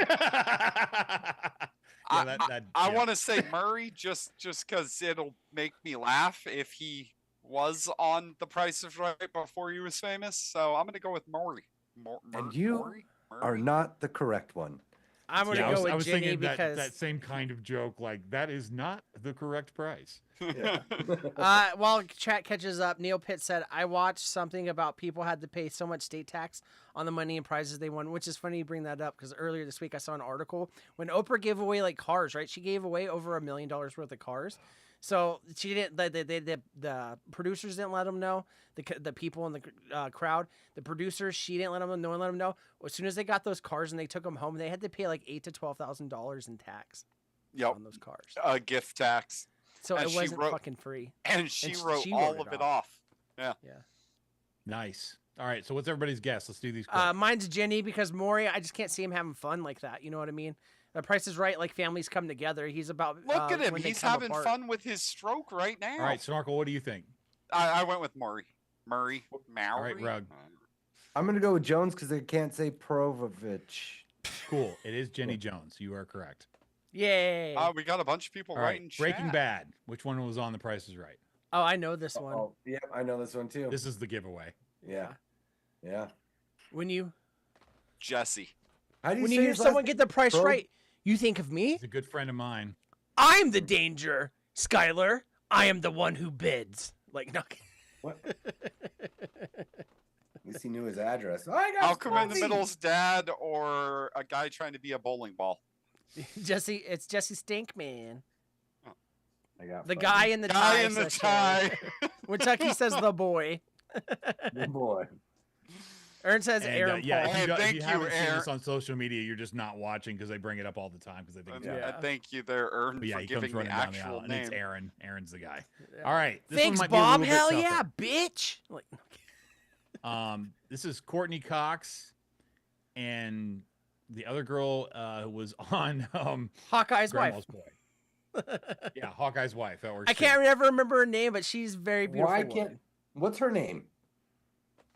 I want to say Murray just because it'll make me laugh if he was on The Price is Right before he was famous. So I'm gonna go with Maury. And you are not the correct one. I'm gonna I go was, with I was Jenny thinking because that same kind of joke. Like that is not the correct price. Yeah. while chat catches up, Neil Pitt said, I watched something about people had to pay so much state tax on the money and prizes they won, which is funny you bring that up because earlier this week I saw an article when Oprah gave away like cars, right? She gave away over $1 million worth of cars. So she didn't. The producers didn't let them know. The people in the crowd, the producers, she didn't let them know. No one let them know. As soon as they got those cars and they took them home, they had to pay like $8,000 to $12,000 in tax Yep. on those cars. Gift tax. So and it she wasn't wrote- fucking free. And she And wrote she all wrote of it it off. Yeah. Yeah. Nice. All right. So what's everybody's guess? Let's do these. Quick. Mine's Jenny because Maury, I just can't see him having fun like that. You know what I mean? The Price is Right. Like families come together. He's about Look at him. when they He's come having apart. fun with his stroke right now. All right, Snarkle. What do you think? I went with Maury. Maury. right, Rug. I'm gonna go with Jones because they can't say Provovich. Cool. It is Jenny Jones. You are correct. Yay! We got a bunch of people All writing right. Breaking chat. Bad. Which one was on The Price is Right? Oh, I know this one. Oh, yeah, I know this one too. This is the giveaway. Yeah, yeah. When you Jesse. How do you When say you hear his last someone name? get the price Probe? right, you think of me? He's a good friend of mine. I'm the danger, Skylar. I am the one who bids. Like, no. What? At least he knew his address. Oh, I got Malcolm in the Fuzzy! Middle's dad or a guy trying to be a bowling ball? Jesse, it's Jesse Stinkman. I got The Fuzzy. guy in the Guy tie. in the says Sharon. tie. When Tucky says the boy. Good boy. Aaron says And, Aaron yeah, Paul. if Hey, you, don't- if thank you you, haven't seen Aaron. this on social media, you're just not watching because they bring it up all the time because they think it's Yeah. Thank you there, Ern, But yeah, for he comes giving the running down the actual aisle, and it's name. Aaron. Aaron's the guy. Yeah. All right. This Thanks, one might Bob. Be a little Hell bit yeah, tougher. bitch. Like, This is Courtney Cox, and the other girl was on Hawkeye's Grandma's wife. Boy. Yeah, Hawkeye's wife. That works. I can't ever remember her name, but she's very beautiful. Why can't? What's her name?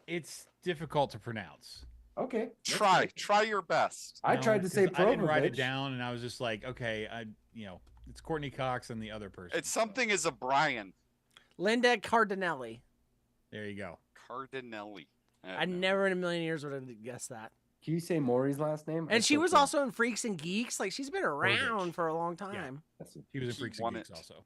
It's difficult to pronounce. Okay. that's Try good. your best. I No, tried to say 'cause I didn't write it Probovich. down, and I was just like, okay, it's Courtney Cox and the other person. It's something as a Brian Linda Cardinelli. There you go. Cardinelli. I never in a million years would have guessed that. Can you say Maury's last name? I And she still was can't. also in Freaks and Geeks. Like, she's been around for a long time. That's He was in He Freaks and won Geeks it. also.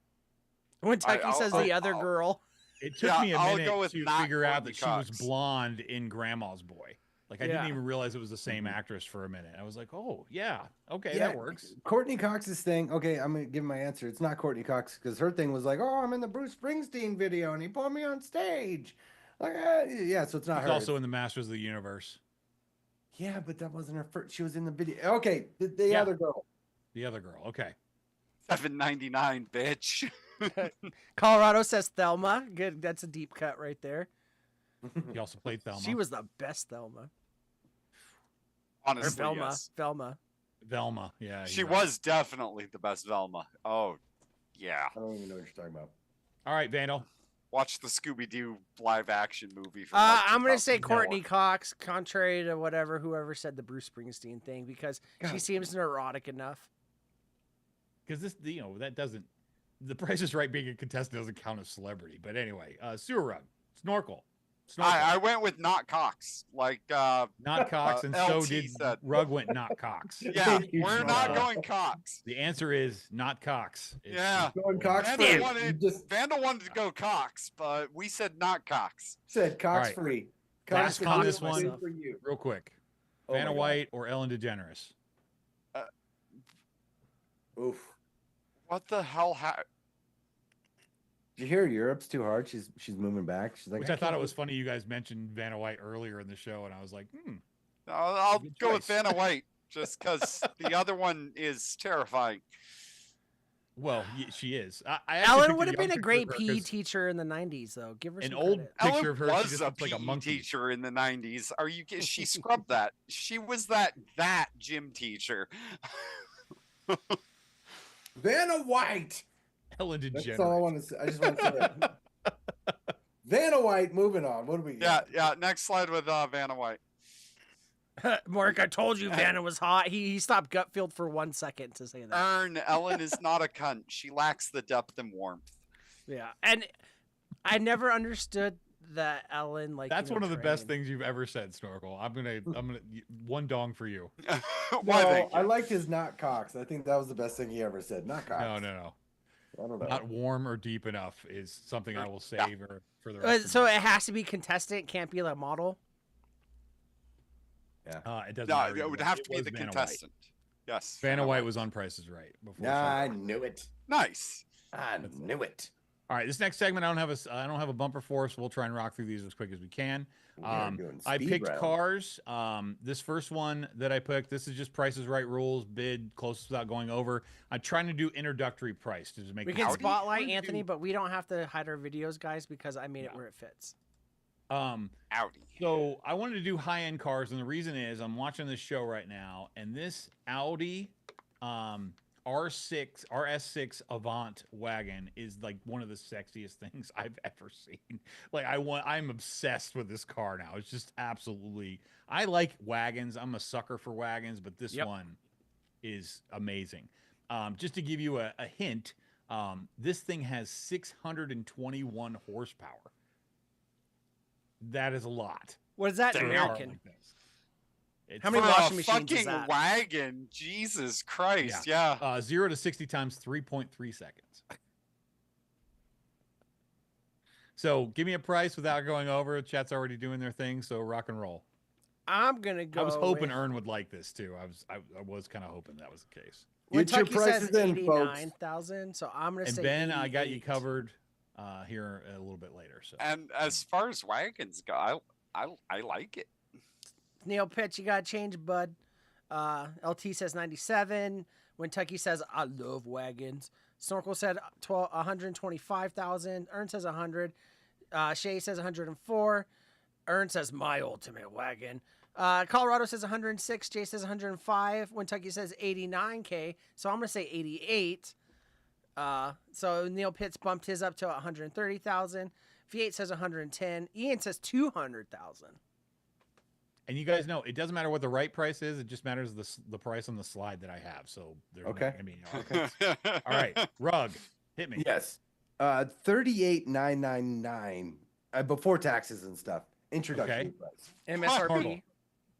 When Tucky says the other I'll- girl. It took Yeah, me a I'll minute go with to not figure out Courtney that she was Cox. blonde in Grandma's Boy. Like I Yeah. didn't even realize it was the same Mhm. actress for a minute. I was like, oh yeah, okay, Yeah, that works. Courtney Cox's thing. Okay, I'm gonna give my answer. It's not Courtney Cox because her thing was like, "Oh, I'm in the Bruce Springsteen video, and he put me on stage." Like, yeah, so it's not She's her. also in the Masters of the Universe. Yeah, but that wasn't her first. She was in the video. Okay, the Yeah. other girl. The other girl. Okay. $7.99, bitch. Colorado says Thelma. Good. That's a deep cut right there. He also played Thelma. She was the best Thelma. Or Honestly, Velma. yes. Velma. Velma. Yeah. She you're right. was definitely the best Velma. Oh, yeah. I don't even know what you're talking about. All right, Vandal. Watch the Scooby-Doo live-action movie. From I'm going to say 2004. Courtney Cox, contrary to whoever said the Bruce Springsteen thing, because she God. seems neurotic enough. Because this, that doesn't. The Price is Right being a contestant doesn't count as celebrity. But anyway, Sewer Rug, Snorkel. I went with not Cox. Like, Not Cox, and so LT did said. Rug went not Cox. yeah, Thank you, we're Sean. not going Cox. The answer is not Cox. It's Yeah. Going Cox Vandal free. Damn. You wanted, just Vandal wanted to go Cox, but we said not Cox. said Cox right. free. Last Cox call, free this is one. for you. Real quick. Oh my Vanna God. White or Ellen DeGeneres? Oof. What the hell? Did you hear Europe's too hard? She's moving back. She's like, Which I thought can't it was believe- funny you guys mentioned Vanna White earlier in the show, and I was like, I'll Good go with choice. Vanna White just because the other one is terrifying. well, she is. I actually Ellen picked would have young been a picture great of her PE 'cause teacher in the 90s, though. Give her An some old credit. picture Ellen of her, she was just a looks like a PE monkey. teacher in the 90s. Are you kidding? She scrubbed that. She was that gym teacher. Vanna White. Ellen That's DeGeneres. all I want to say. I just want to say that. Vanna White. Moving on. What do we Yeah, got? yeah. Next slide with Vanna White. Mark, I told you Vanna was hot. He stopped Gutfield for 1 second to say that. Ellen is not a cunt. She lacks the depth and warmth. Yeah, and I never understood that Ellen That's one of the best trained. things you've ever said, Snorkel. I'm gonna one dong for you. Why? No, Thank I you. liked his not Cox. I think that was the best thing he ever said. Not Cox. No. I don't know. Not warm or deep enough is something I will Yeah. save for the rest. So of it has to be contestant, can't be like model. it doesn't No, matter. it would either. have It to be was the Vanna White. contestant. Yes. Vanna White was on Price is Right before. Nah, I she- knew it. Nice. I knew it. All right, this next segment I don't have a bumper for, so we'll try and rock through these as quick as we can. We are doing I speed picked round. cars. This first one that I picked, this is just Price is Right rules, bid closest without going over. I'm trying to do introductory price to just make We it can easy. spotlight Wanted to Anthony, do- but we don't have to hide our videos, guys, because I made it Yeah. where it fits. Audi. So I wanted to do high-end cars, and the reason is I'm watching this show right now, and this Audi RS6 Avant wagon is like one of the sexiest things I've ever seen. Like I'm obsessed with this car now. It's just absolutely. I like wagons. I'm a sucker for wagons, but this Yep. one is amazing. Just to give you a hint, this thing has 621 horsepower. That is a lot. What is that for in a car American? like this. It's, How many For washing a machines is fucking that? wagon, Jesus Christ, yeah. 0 to 60 times 3.3 seconds. So give me a price without going over. Chat's already doing their thing, so rock and roll. I'm gonna go. I was hoping with, Ern would like this too. I was kind of hoping that was the case. Get your Kentucky prices says in, folks. 89,000, so I'm gonna And say. Ben, I got you 88. covered here a little bit later. So And as far as wagons go, I like it. Neil Pitch, you got to change, bud. LT says 97. Kentucky says, I love wagons. Snorkel said 125,000. Ern says 100. Shay says 104. Ern says, my ultimate wagon. Colorado says 106. Jay says 105. Kentucky says 89K. So I'm going to say 88. So Neil Pitts bumped his up to 130,000. V8 says 110. Ian says 200,000. and you guys know it doesn't matter what the right price is; it just matters the price on the slide that I have. So there's Okay. I mean, all right, Rug, hit me. Yes. 38,999 before taxes and stuff. Introductory Okay. price. MSRP.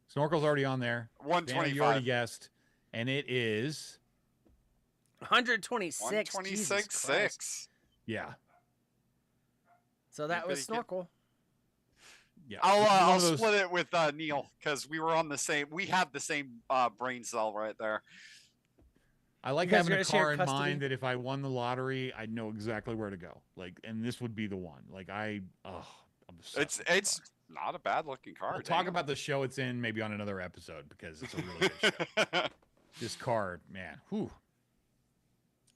Snorkel. Snorkel's already on there. Vanna, you already 125. guessed, and it is 126. Jesus 126, Christ. 6. yeah. So that You was better get- Snorkel. Yeah, I'll One I'll of those- split it with Neil because we were on the same. We had the same brain cell right there. I like You guys having gonna a share car in custody? mind that if I won the lottery, I'd know exactly where to go. Like, and this would be the one. Like, I'm obsessed with this It's not a bad looking car. car. We'll talk about the show it's in maybe on another episode because it's a really good show. This car, man, whew,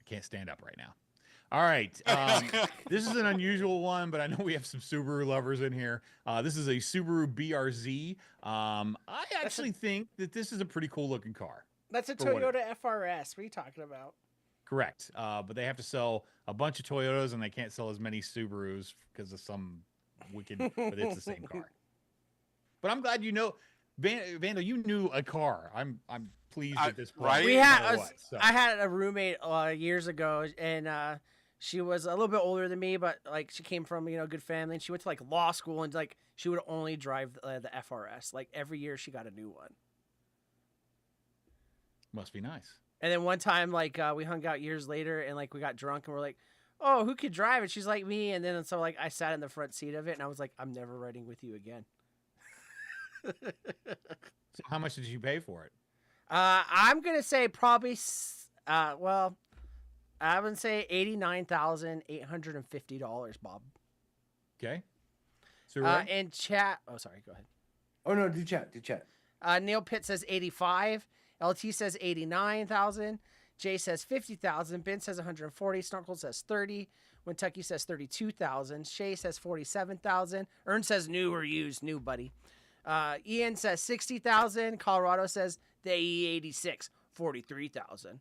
I can't stand up right now. All right, this is an unusual one, but I know we have some Subaru lovers in here. This is a Subaru BRZ. I actually think that this is a pretty cool looking car. That's a For what it- Toyota FRS. What are you talking about? Correct. But they have to sell a bunch of Toyotas and they can't sell as many Subarus because of some wicked, but it's the same car. But I'm glad you know, Vandal, you knew a car. I'm pleased at this point. right? We no had matter what, so. I had a roommate years ago, and she was a little bit older than me, but like she came from good family, and she went to like law school, and like she would only drive the FRS. Like every year, she got a new one. Must be nice. And then one time, like we hung out years later, and like we got drunk, and we're like, "Oh, who could drive?" And she's like, "Me." And then so like I sat in the front seat of it, and I was like, "I'm never riding with you again." So how much did you pay for it? I'm gonna say probably. Well, I would say $89,850, Bob. Okay. So right? In chat. Oh, sorry. Go ahead. Oh no, do chat. Neil Pitt says 85. LT says 89,000. Jay says 50,000. Ben says 140. Snorkel says 30. Kentucky says 32,000. Shay says 47,000. Ern says new or used. New, buddy. Ian says 60,000. Colorado says the E86, 43,000.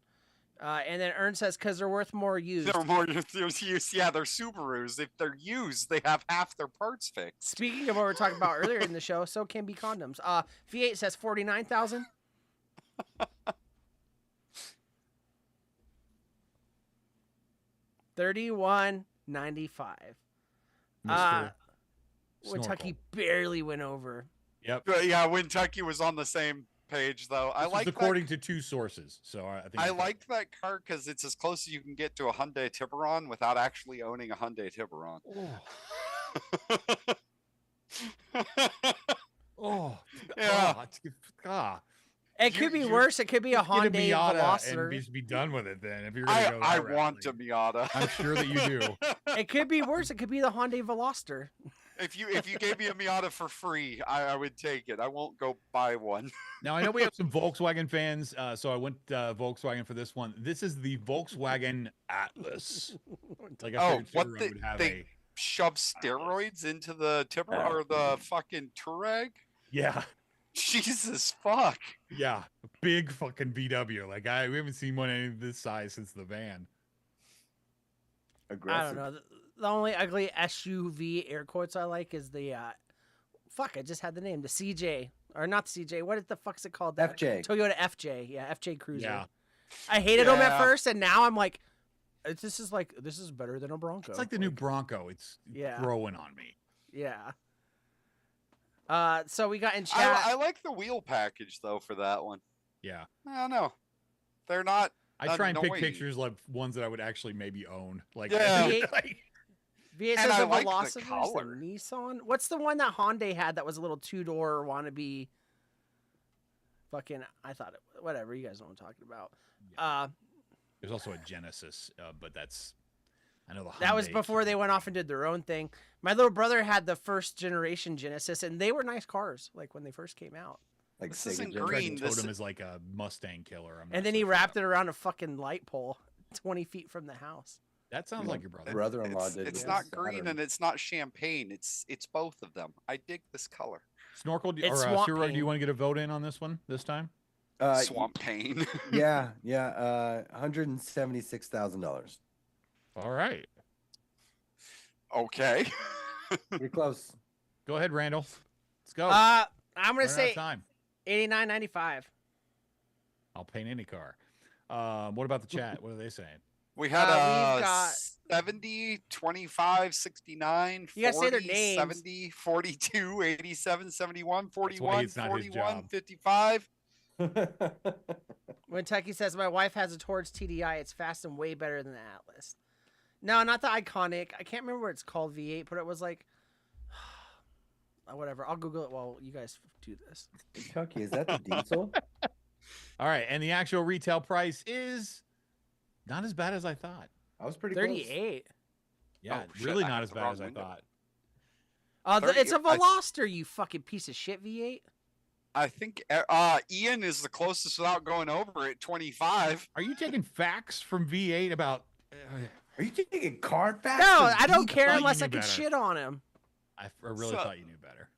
And then Ern says because they're worth more used. They're more used. Yeah, they're Subarus. If they're used, they have half their parts fixed. Speaking of what we were talking about earlier in the show, so can be condoms. V8 says 49,000. $31.95. Mr. Kentucky barely went over. Yep. But yeah, Kentucky was on the same page though. I This was like according to two sources, so I think I it's- like that car because it's as close as you can get to a Hyundai Tiburon without actually owning a Hyundai Tiburon. Oh, Yeah. God. It You- could be you- worse. It could be a Just get Hyundai Miata Veloster. and just be done with it. Then, if you're gonna go I that route, want a like, Miata. I'm sure that you do. It could be worse. It could be the Hyundai Veloster. If you gave me a Miata for free, I would take it. I won't go buy one. Now I know we have some Volkswagen fans, so I went Volkswagen for this one. This is the Volkswagen Atlas. Like I Oh, figured what Subaru the- would have they- Shove steroids into the Tiburon or the fucking Touareg. yeah, Jesus fuck. yeah, big fucking VW. Like we haven't seen one any of this size since the van. Aggressive. I don't know. The only ugly SUV air quotes I like is the fuck. I just had the name. The CJ or not the CJ. What the fuck's it called? That FJ. Toyota FJ. Yeah, FJ Cruiser. Yeah, I hated them at Yeah. first, and now I'm like, this is better than a Bronco. it's like the new Bronco. It's Yeah. growing on me. Yeah. So we got in chat. I like the wheel package though for that one. Yeah. I don't know. They're not. I try and pick annoying. pictures like ones that I would actually maybe own. Like, Yeah. like, V8 And says I the like the Velociverse, the color. Nissan. What's the one that Hyundai had that was a little two-door wannabe? Fucking, I thought it. Whatever, you guys know what I'm talking about. there's also a Genesis, but that's I know the That was Hyundai before they went off and did their own thing. My little brother had the first generation Genesis, and they were nice cars, like when they first came out. Like This Sega isn't Genesis. green. Totem This- is like a Mustang killer. I'm And not then so he sure wrapped about. it around a fucking light pole, 20 feet from the house. That sounds like your brother. Brother-in-law It's, did. it's with not his green Saturn. and it's not champagne. It's both of them. I dig this color. Snorkel It's or swamp Suro, do pain. you want to get a vote in on this one this time? Swamp pain. Yeah, $176,000. All right, Okay. Pretty close. go ahead, Randall. Let's go. I'm gonna Running out of say time. $89.95. I'll paint any car. What about the chat? What are they saying? We had We've got- 70, 25, 69, You gotta say 40, their names. 70, 42, 87, 71, why 41, it's not his 41, job. 55. When Techie says, my wife has a Torch TDI, it's fast and way better than the Atlas. No, not the Iconic. I can't remember what it's called, V8, but it was like... whatever. I'll Google it while you guys do this. Chucky, is that the diesel? All right, and the actual retail price is not as bad as I thought. I was pretty close. 38. Yeah, Oh, shit, really I not got as the bad wrong as I window. thought. 30 It's a I- Veloster, you fucking piece of shit, V8. I think Ian is the closest without going over at 25. Are you taking facts from V8 about? Are you taking card facts? No, from I don't diesel? care thought you unless knew I can better. shit on him. I really So- thought you knew better.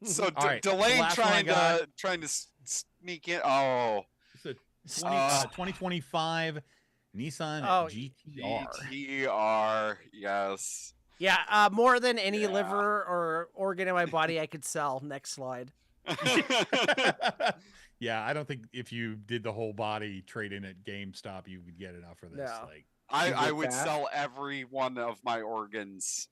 So All right, the Delane last one I trying to sneak in. Oh, It's a 2025 Nissan Oh, GTR. GTR. Yes. Yeah, more than any Yeah. liver or organ in my body I could sell. Next slide. Yeah, I don't think if you did the whole body trade in at GameStop, you would get enough for this. No. Like, I it would fast? sell every one of my organs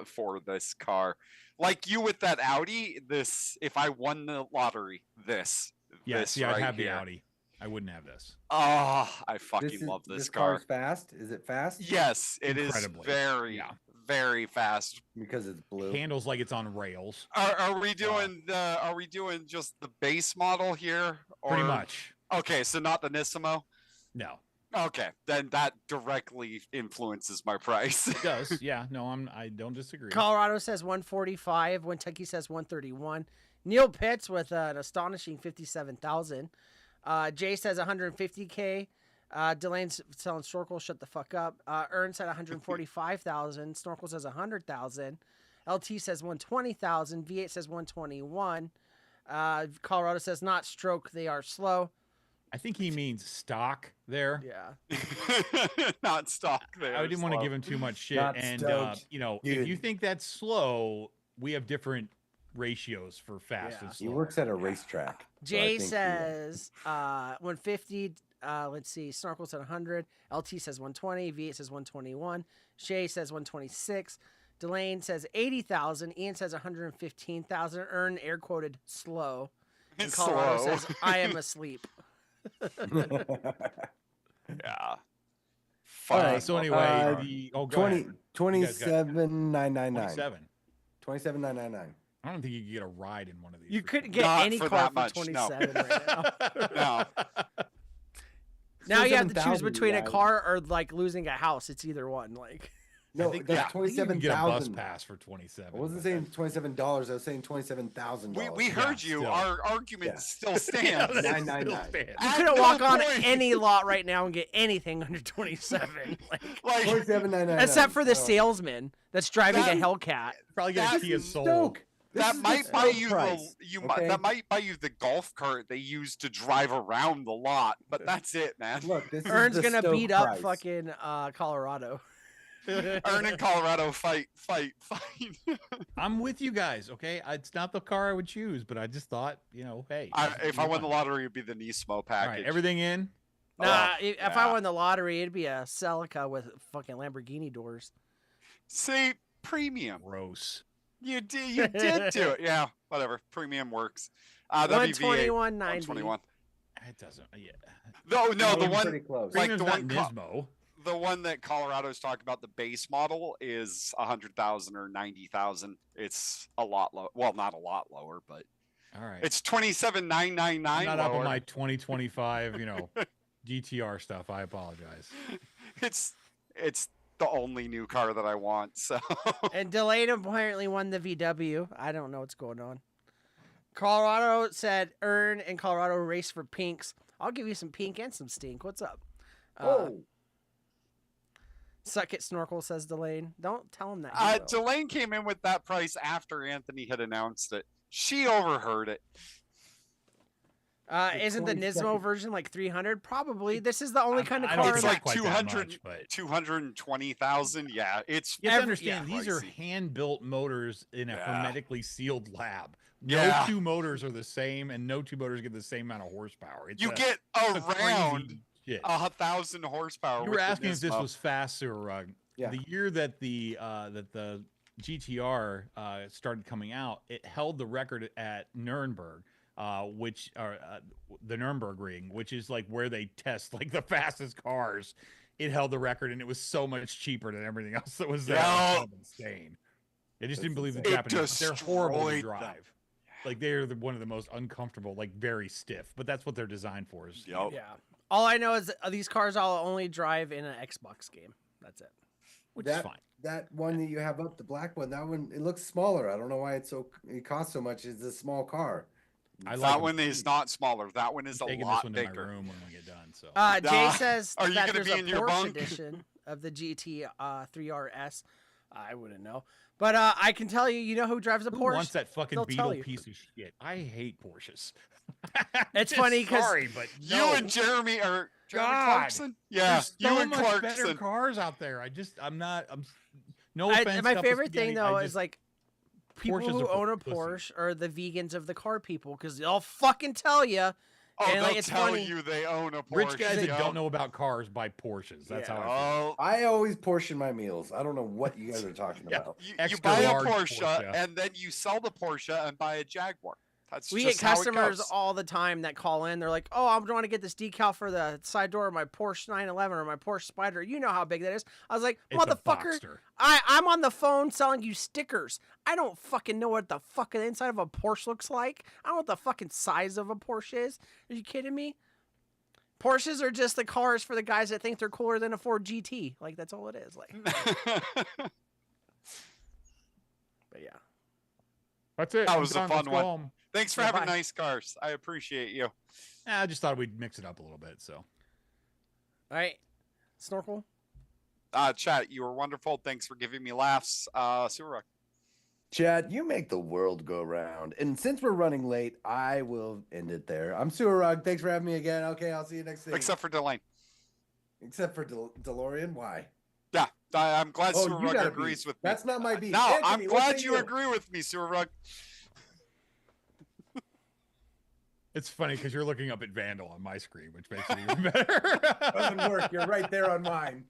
for this car. Like you with that Audi, this if I won the lottery, this. yeah, this see, right I'd have here. the Audi. I wouldn't have this. Oh, I fucking This love this car's car. fast. Is it fast? Yes, it is Incredibly, very, yeah. very fast. Because it's blue. Handles like it's on rails. Are we doing the? Are we doing just the base model here? Pretty or- much. Okay, so not the Nismo. No. Okay, then that directly influences my price. It does. Yeah. No, I don't disagree. Colorado says 145. Kentucky says 131. Neil Pitts with an astonishing 57,000. Jay says 150K. Delane's selling Snorkel. Shut the fuck up. Ern said 145,000. Snorkel says 100,000. LT says 120,000. V8 says 121. Colorado says not stroke. They are slow. I think he means stock there. Yeah. Not stock there. I didn't want to slow. give him too much shit. Not And stoked. you know, Dude. if you think that's slow, we have different ratios for fast Yeah. and He slow. works at a racetrack. so I Jay think he- says 150. Let's see. Snorkel said 100. LT says 120. V8 says 121. Shay says 126. Delane says 80,000. Ian says 115,000. Earn air quoted slow. And It's Colorado slow. says I am asleep. Yeah. All Fuck. right, So anyway, Uh, the go 20, ahead. You guys got 27,999. 27. 27,999. I don't think you could get a ride in one of these. You for couldn't 20. get Not any for car that for much, no. 27 right now. No. Now you have to choose 27,000, between a guys. car or like losing a house. It's either one. Like No, I think, that's I think you can get a bus 27,000. pass for 27. I wasn't but saying $27. I was saying $27,000. We heard you. still. Our argument Yeah. still Yeah, stands. that Nine, still nine, nine. stands. you At couldn't no walk on point. any lot right now and get anything under 27. Like, Like, 27,999. except for the Oh. salesman that's driving That- a Hellcat. Probably get a That Kia This is Soul. Stoke. This that is the might buy Stoke you price, okay? that might buy you the golf cart they use to drive around the lot, but that's it, man. Look, this is Ern's the gonna Stoke beat up price. fucking Colorado. Ern in Colorado, fight. I'm with you guys. Okay, it's not the car I would choose, but I just thought, you know, hey, If I won the fun. lottery, it'd be the Nismo All package. right, everything in. Nah, if I yeah. won the lottery, it'd be a Celica with fucking Lamborghini doors. See, premium. Gross. You did do it, yeah. whatever. Premium works. That'd be V8 121.90. 121. It doesn't. Yeah. No, That the was one pretty close. like Premium's the one not Nismo. the one that Colorado's talking about, the base model, is 100,000 or 90,000. It's a lot low. Well, not a lot lower, but All right. it's 27,999. I'm not up on lower. my 2025, GTR stuff. I apologize. It's the only new car that I want. So And Delane apparently won the VW. I don't know what's going on. Colorado said Earn and Colorado race for pinks. I'll give you some pink and some stink. What's up? Oh, Suck it, Snorkel, says Delane. Don't tell him that. he will. Delane came in with that price after Anthony had announced it. She overheard it. Like Isn't the 20 Nismo seconds. version like 300? Probably. This is the only kind of I don't car. It's think that- like quite that 200 much, but 220,000. Yeah, it's you have to Every- understand these are pricey. hand-built motors in a Yeah. hermetically sealed lab. No Yeah. two motors are the same, and no two motors get the same amount of horsepower. It's you a- get it's a around crazy shit. 1,000 horsepower. You with were the asking if this Nismo. was fast, Sewer Rug. Yeah. The year that the GTR started coming out, it held the record at Nuremberg, which are the Nuremberg Which is like where they test like the fastest cars. It held the record, and it was so much cheaper than everything else that was there. It was Yeah. kind of insane. They just didn't That's believe the insane. It Japanese. They're horrible to destroyed them. drive. Like they're one of the most uncomfortable, like very stiff. But that's what they're designed for. Is Yep. Yeah. All I know is these cars I'll only drive in an Xbox game. That's it. which is That- fine. that one that you have up, the black one, that one, it looks smaller. I don't know why it costs so much. It's a small car. I like That them. one is not smaller. That one is I'm a taking lot this one to my bigger. room when we get done. So Jay Nah. says Are you that gonna there's be a in your Porsche bunk? edition of the GT 3RS. I wouldn't know. But I can tell you, you know who drives a who Porsche? wants that fucking They'll tell Beetle you. piece of shit? I hate Porsches. It's Just funny 'cause sorry, but You no. and Jeremy are Jeremy God. Clarkson. Yeah, There's you so and much better Clarkson. cars out there. I'm no offense. My Couple favorite thing spaghetti, though I is just- like people Porsches who are for own a pussies. Porsche are the vegans of the car people because they'll fucking tell you. Oh, and, they'll like, it's tell funny. you they own a Porsche. rich guys that yeah. don't know about cars buy Porsches. That's Yeah. how I feel. Oh, I always portion my meals. I don't know what you guys are talking Yeah. about. you Extra buy a large Porsche, Porsche. and then you sell the Porsche and buy a Jaguar. That's We get just how it customers goes. all the time that call in. They're like, "Oh, I want to get this decal for the side door of my Porsche 911 or my Porsche Spider. You know how big that is." I was like, It's a "Motherfucker, Boxster. I'm on the phone selling you stickers. I don't fucking know what the fucking inside of a Porsche looks like. I don't know what the fucking size of a Porsche is. Are you kidding me? Porsches are just the cars for the guys that think they're cooler than a Ford GT. Like that's all it is. Like, but yeah." That's it. That I'm was a done. fun Let's go one. home. Thanks for Yeah, having bye. nice cars. I appreciate you. I just thought we'd mix it up a little bit. So All right, Snorkel. Chat, you were wonderful. Thanks for giving me laughs. Sewer Rock. Chad, you make the world go round. And since we're running late, I will end it there. I'm Sewer Rug. Thanks for having me again. Okay, I'll see you next thing. Except for Delane. Except for DeLorean. Why? Yeah, I'm glad Oh, Sewer you Rug gotta agrees beef. with me. That's not my beef. No, Anthony, I'm what glad say you agree with me, Sewer Rug. it's funny because you're looking up at Vandal on my screen, which makes it even better. Doesn't work. You're right there on mine.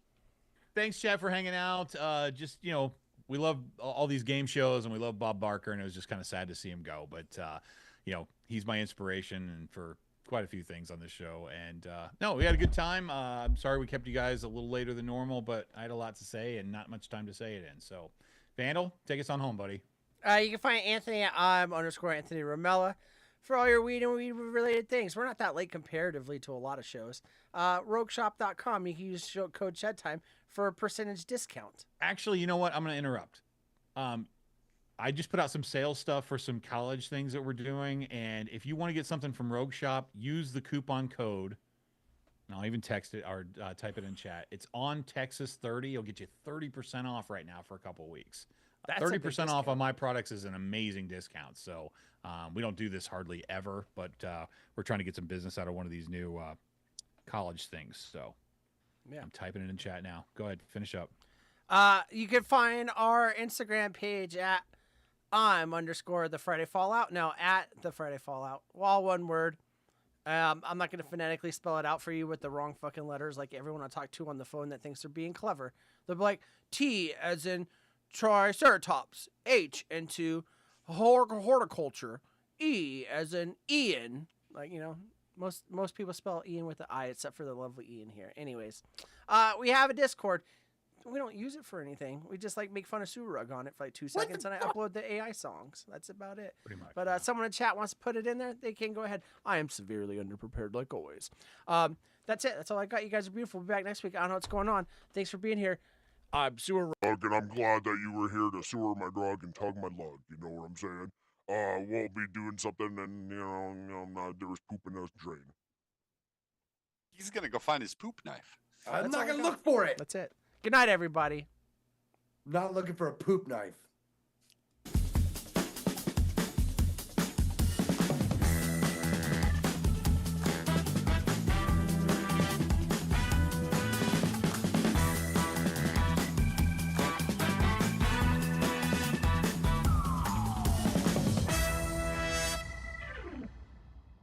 Thanks, Chad, for hanging out. Just we love all these game shows, and we love Bob Barker, and it was just kind of sad to see him go. But he's my inspiration, and for quite a few things on this show. And no, we had a good time. I'm sorry we kept you guys a little later than normal, but I had a lot to say and not much time to say it in. So, Vandal, take us on home, buddy. You can find Anthony at _Anthony Ramella for all your weed and weed related things. We're not that late comparatively to a lot of shows. Rogueshop.com. You can use code SHEDTIME for a percentage discount. Actually, you know what? I'm going to interrupt. I just put out some sales stuff for some college things that we're doing, and if you want to get something from Rogue Shop, use the coupon code. And I'll even text it or type it in chat. It's on Texas 30. It'll get you 30% off right now for a couple of weeks. That's a big 30% off discount. on my products is an amazing discount. So we don't do this hardly ever, but we're trying to get some business out of one of these new college things. So Yeah. I'm typing it in chat now. Go ahead, finish up. You can find our Instagram page at _the Friday Fallout. No, at the Friday Fallout. All one word. I'm not going to phonetically spell it out for you with the wrong fucking letters like everyone I talk to on the phone that thinks they're being clever. They'll be like T as in Triceratops, H into horticulture. E as in Ian. Like, most people spell Ian with an I, except for the lovely Ian here. Anyways, we have a Discord. We don't use it for anything. We just make fun of Surug on it for 2 What seconds, the and I upload the AI songs. That's about it. Pretty much. But yeah. someone in chat wants to put it in there, they can go ahead. I am severely underprepared, like always. That's it. That's all I got. You guys are beautiful. We'll be back next week. I don't know what's going on. Thanks for being here. I'm Sewer. And I'm glad that you were here to sewer my drug and tug my lug. You know what I'm saying? We'll be doing something, and there was poop in the drain. He's gonna go find his poop knife. I'm That's not all I gonna got. look for it. That's it. Good night, everybody. I'm not looking for a poop knife.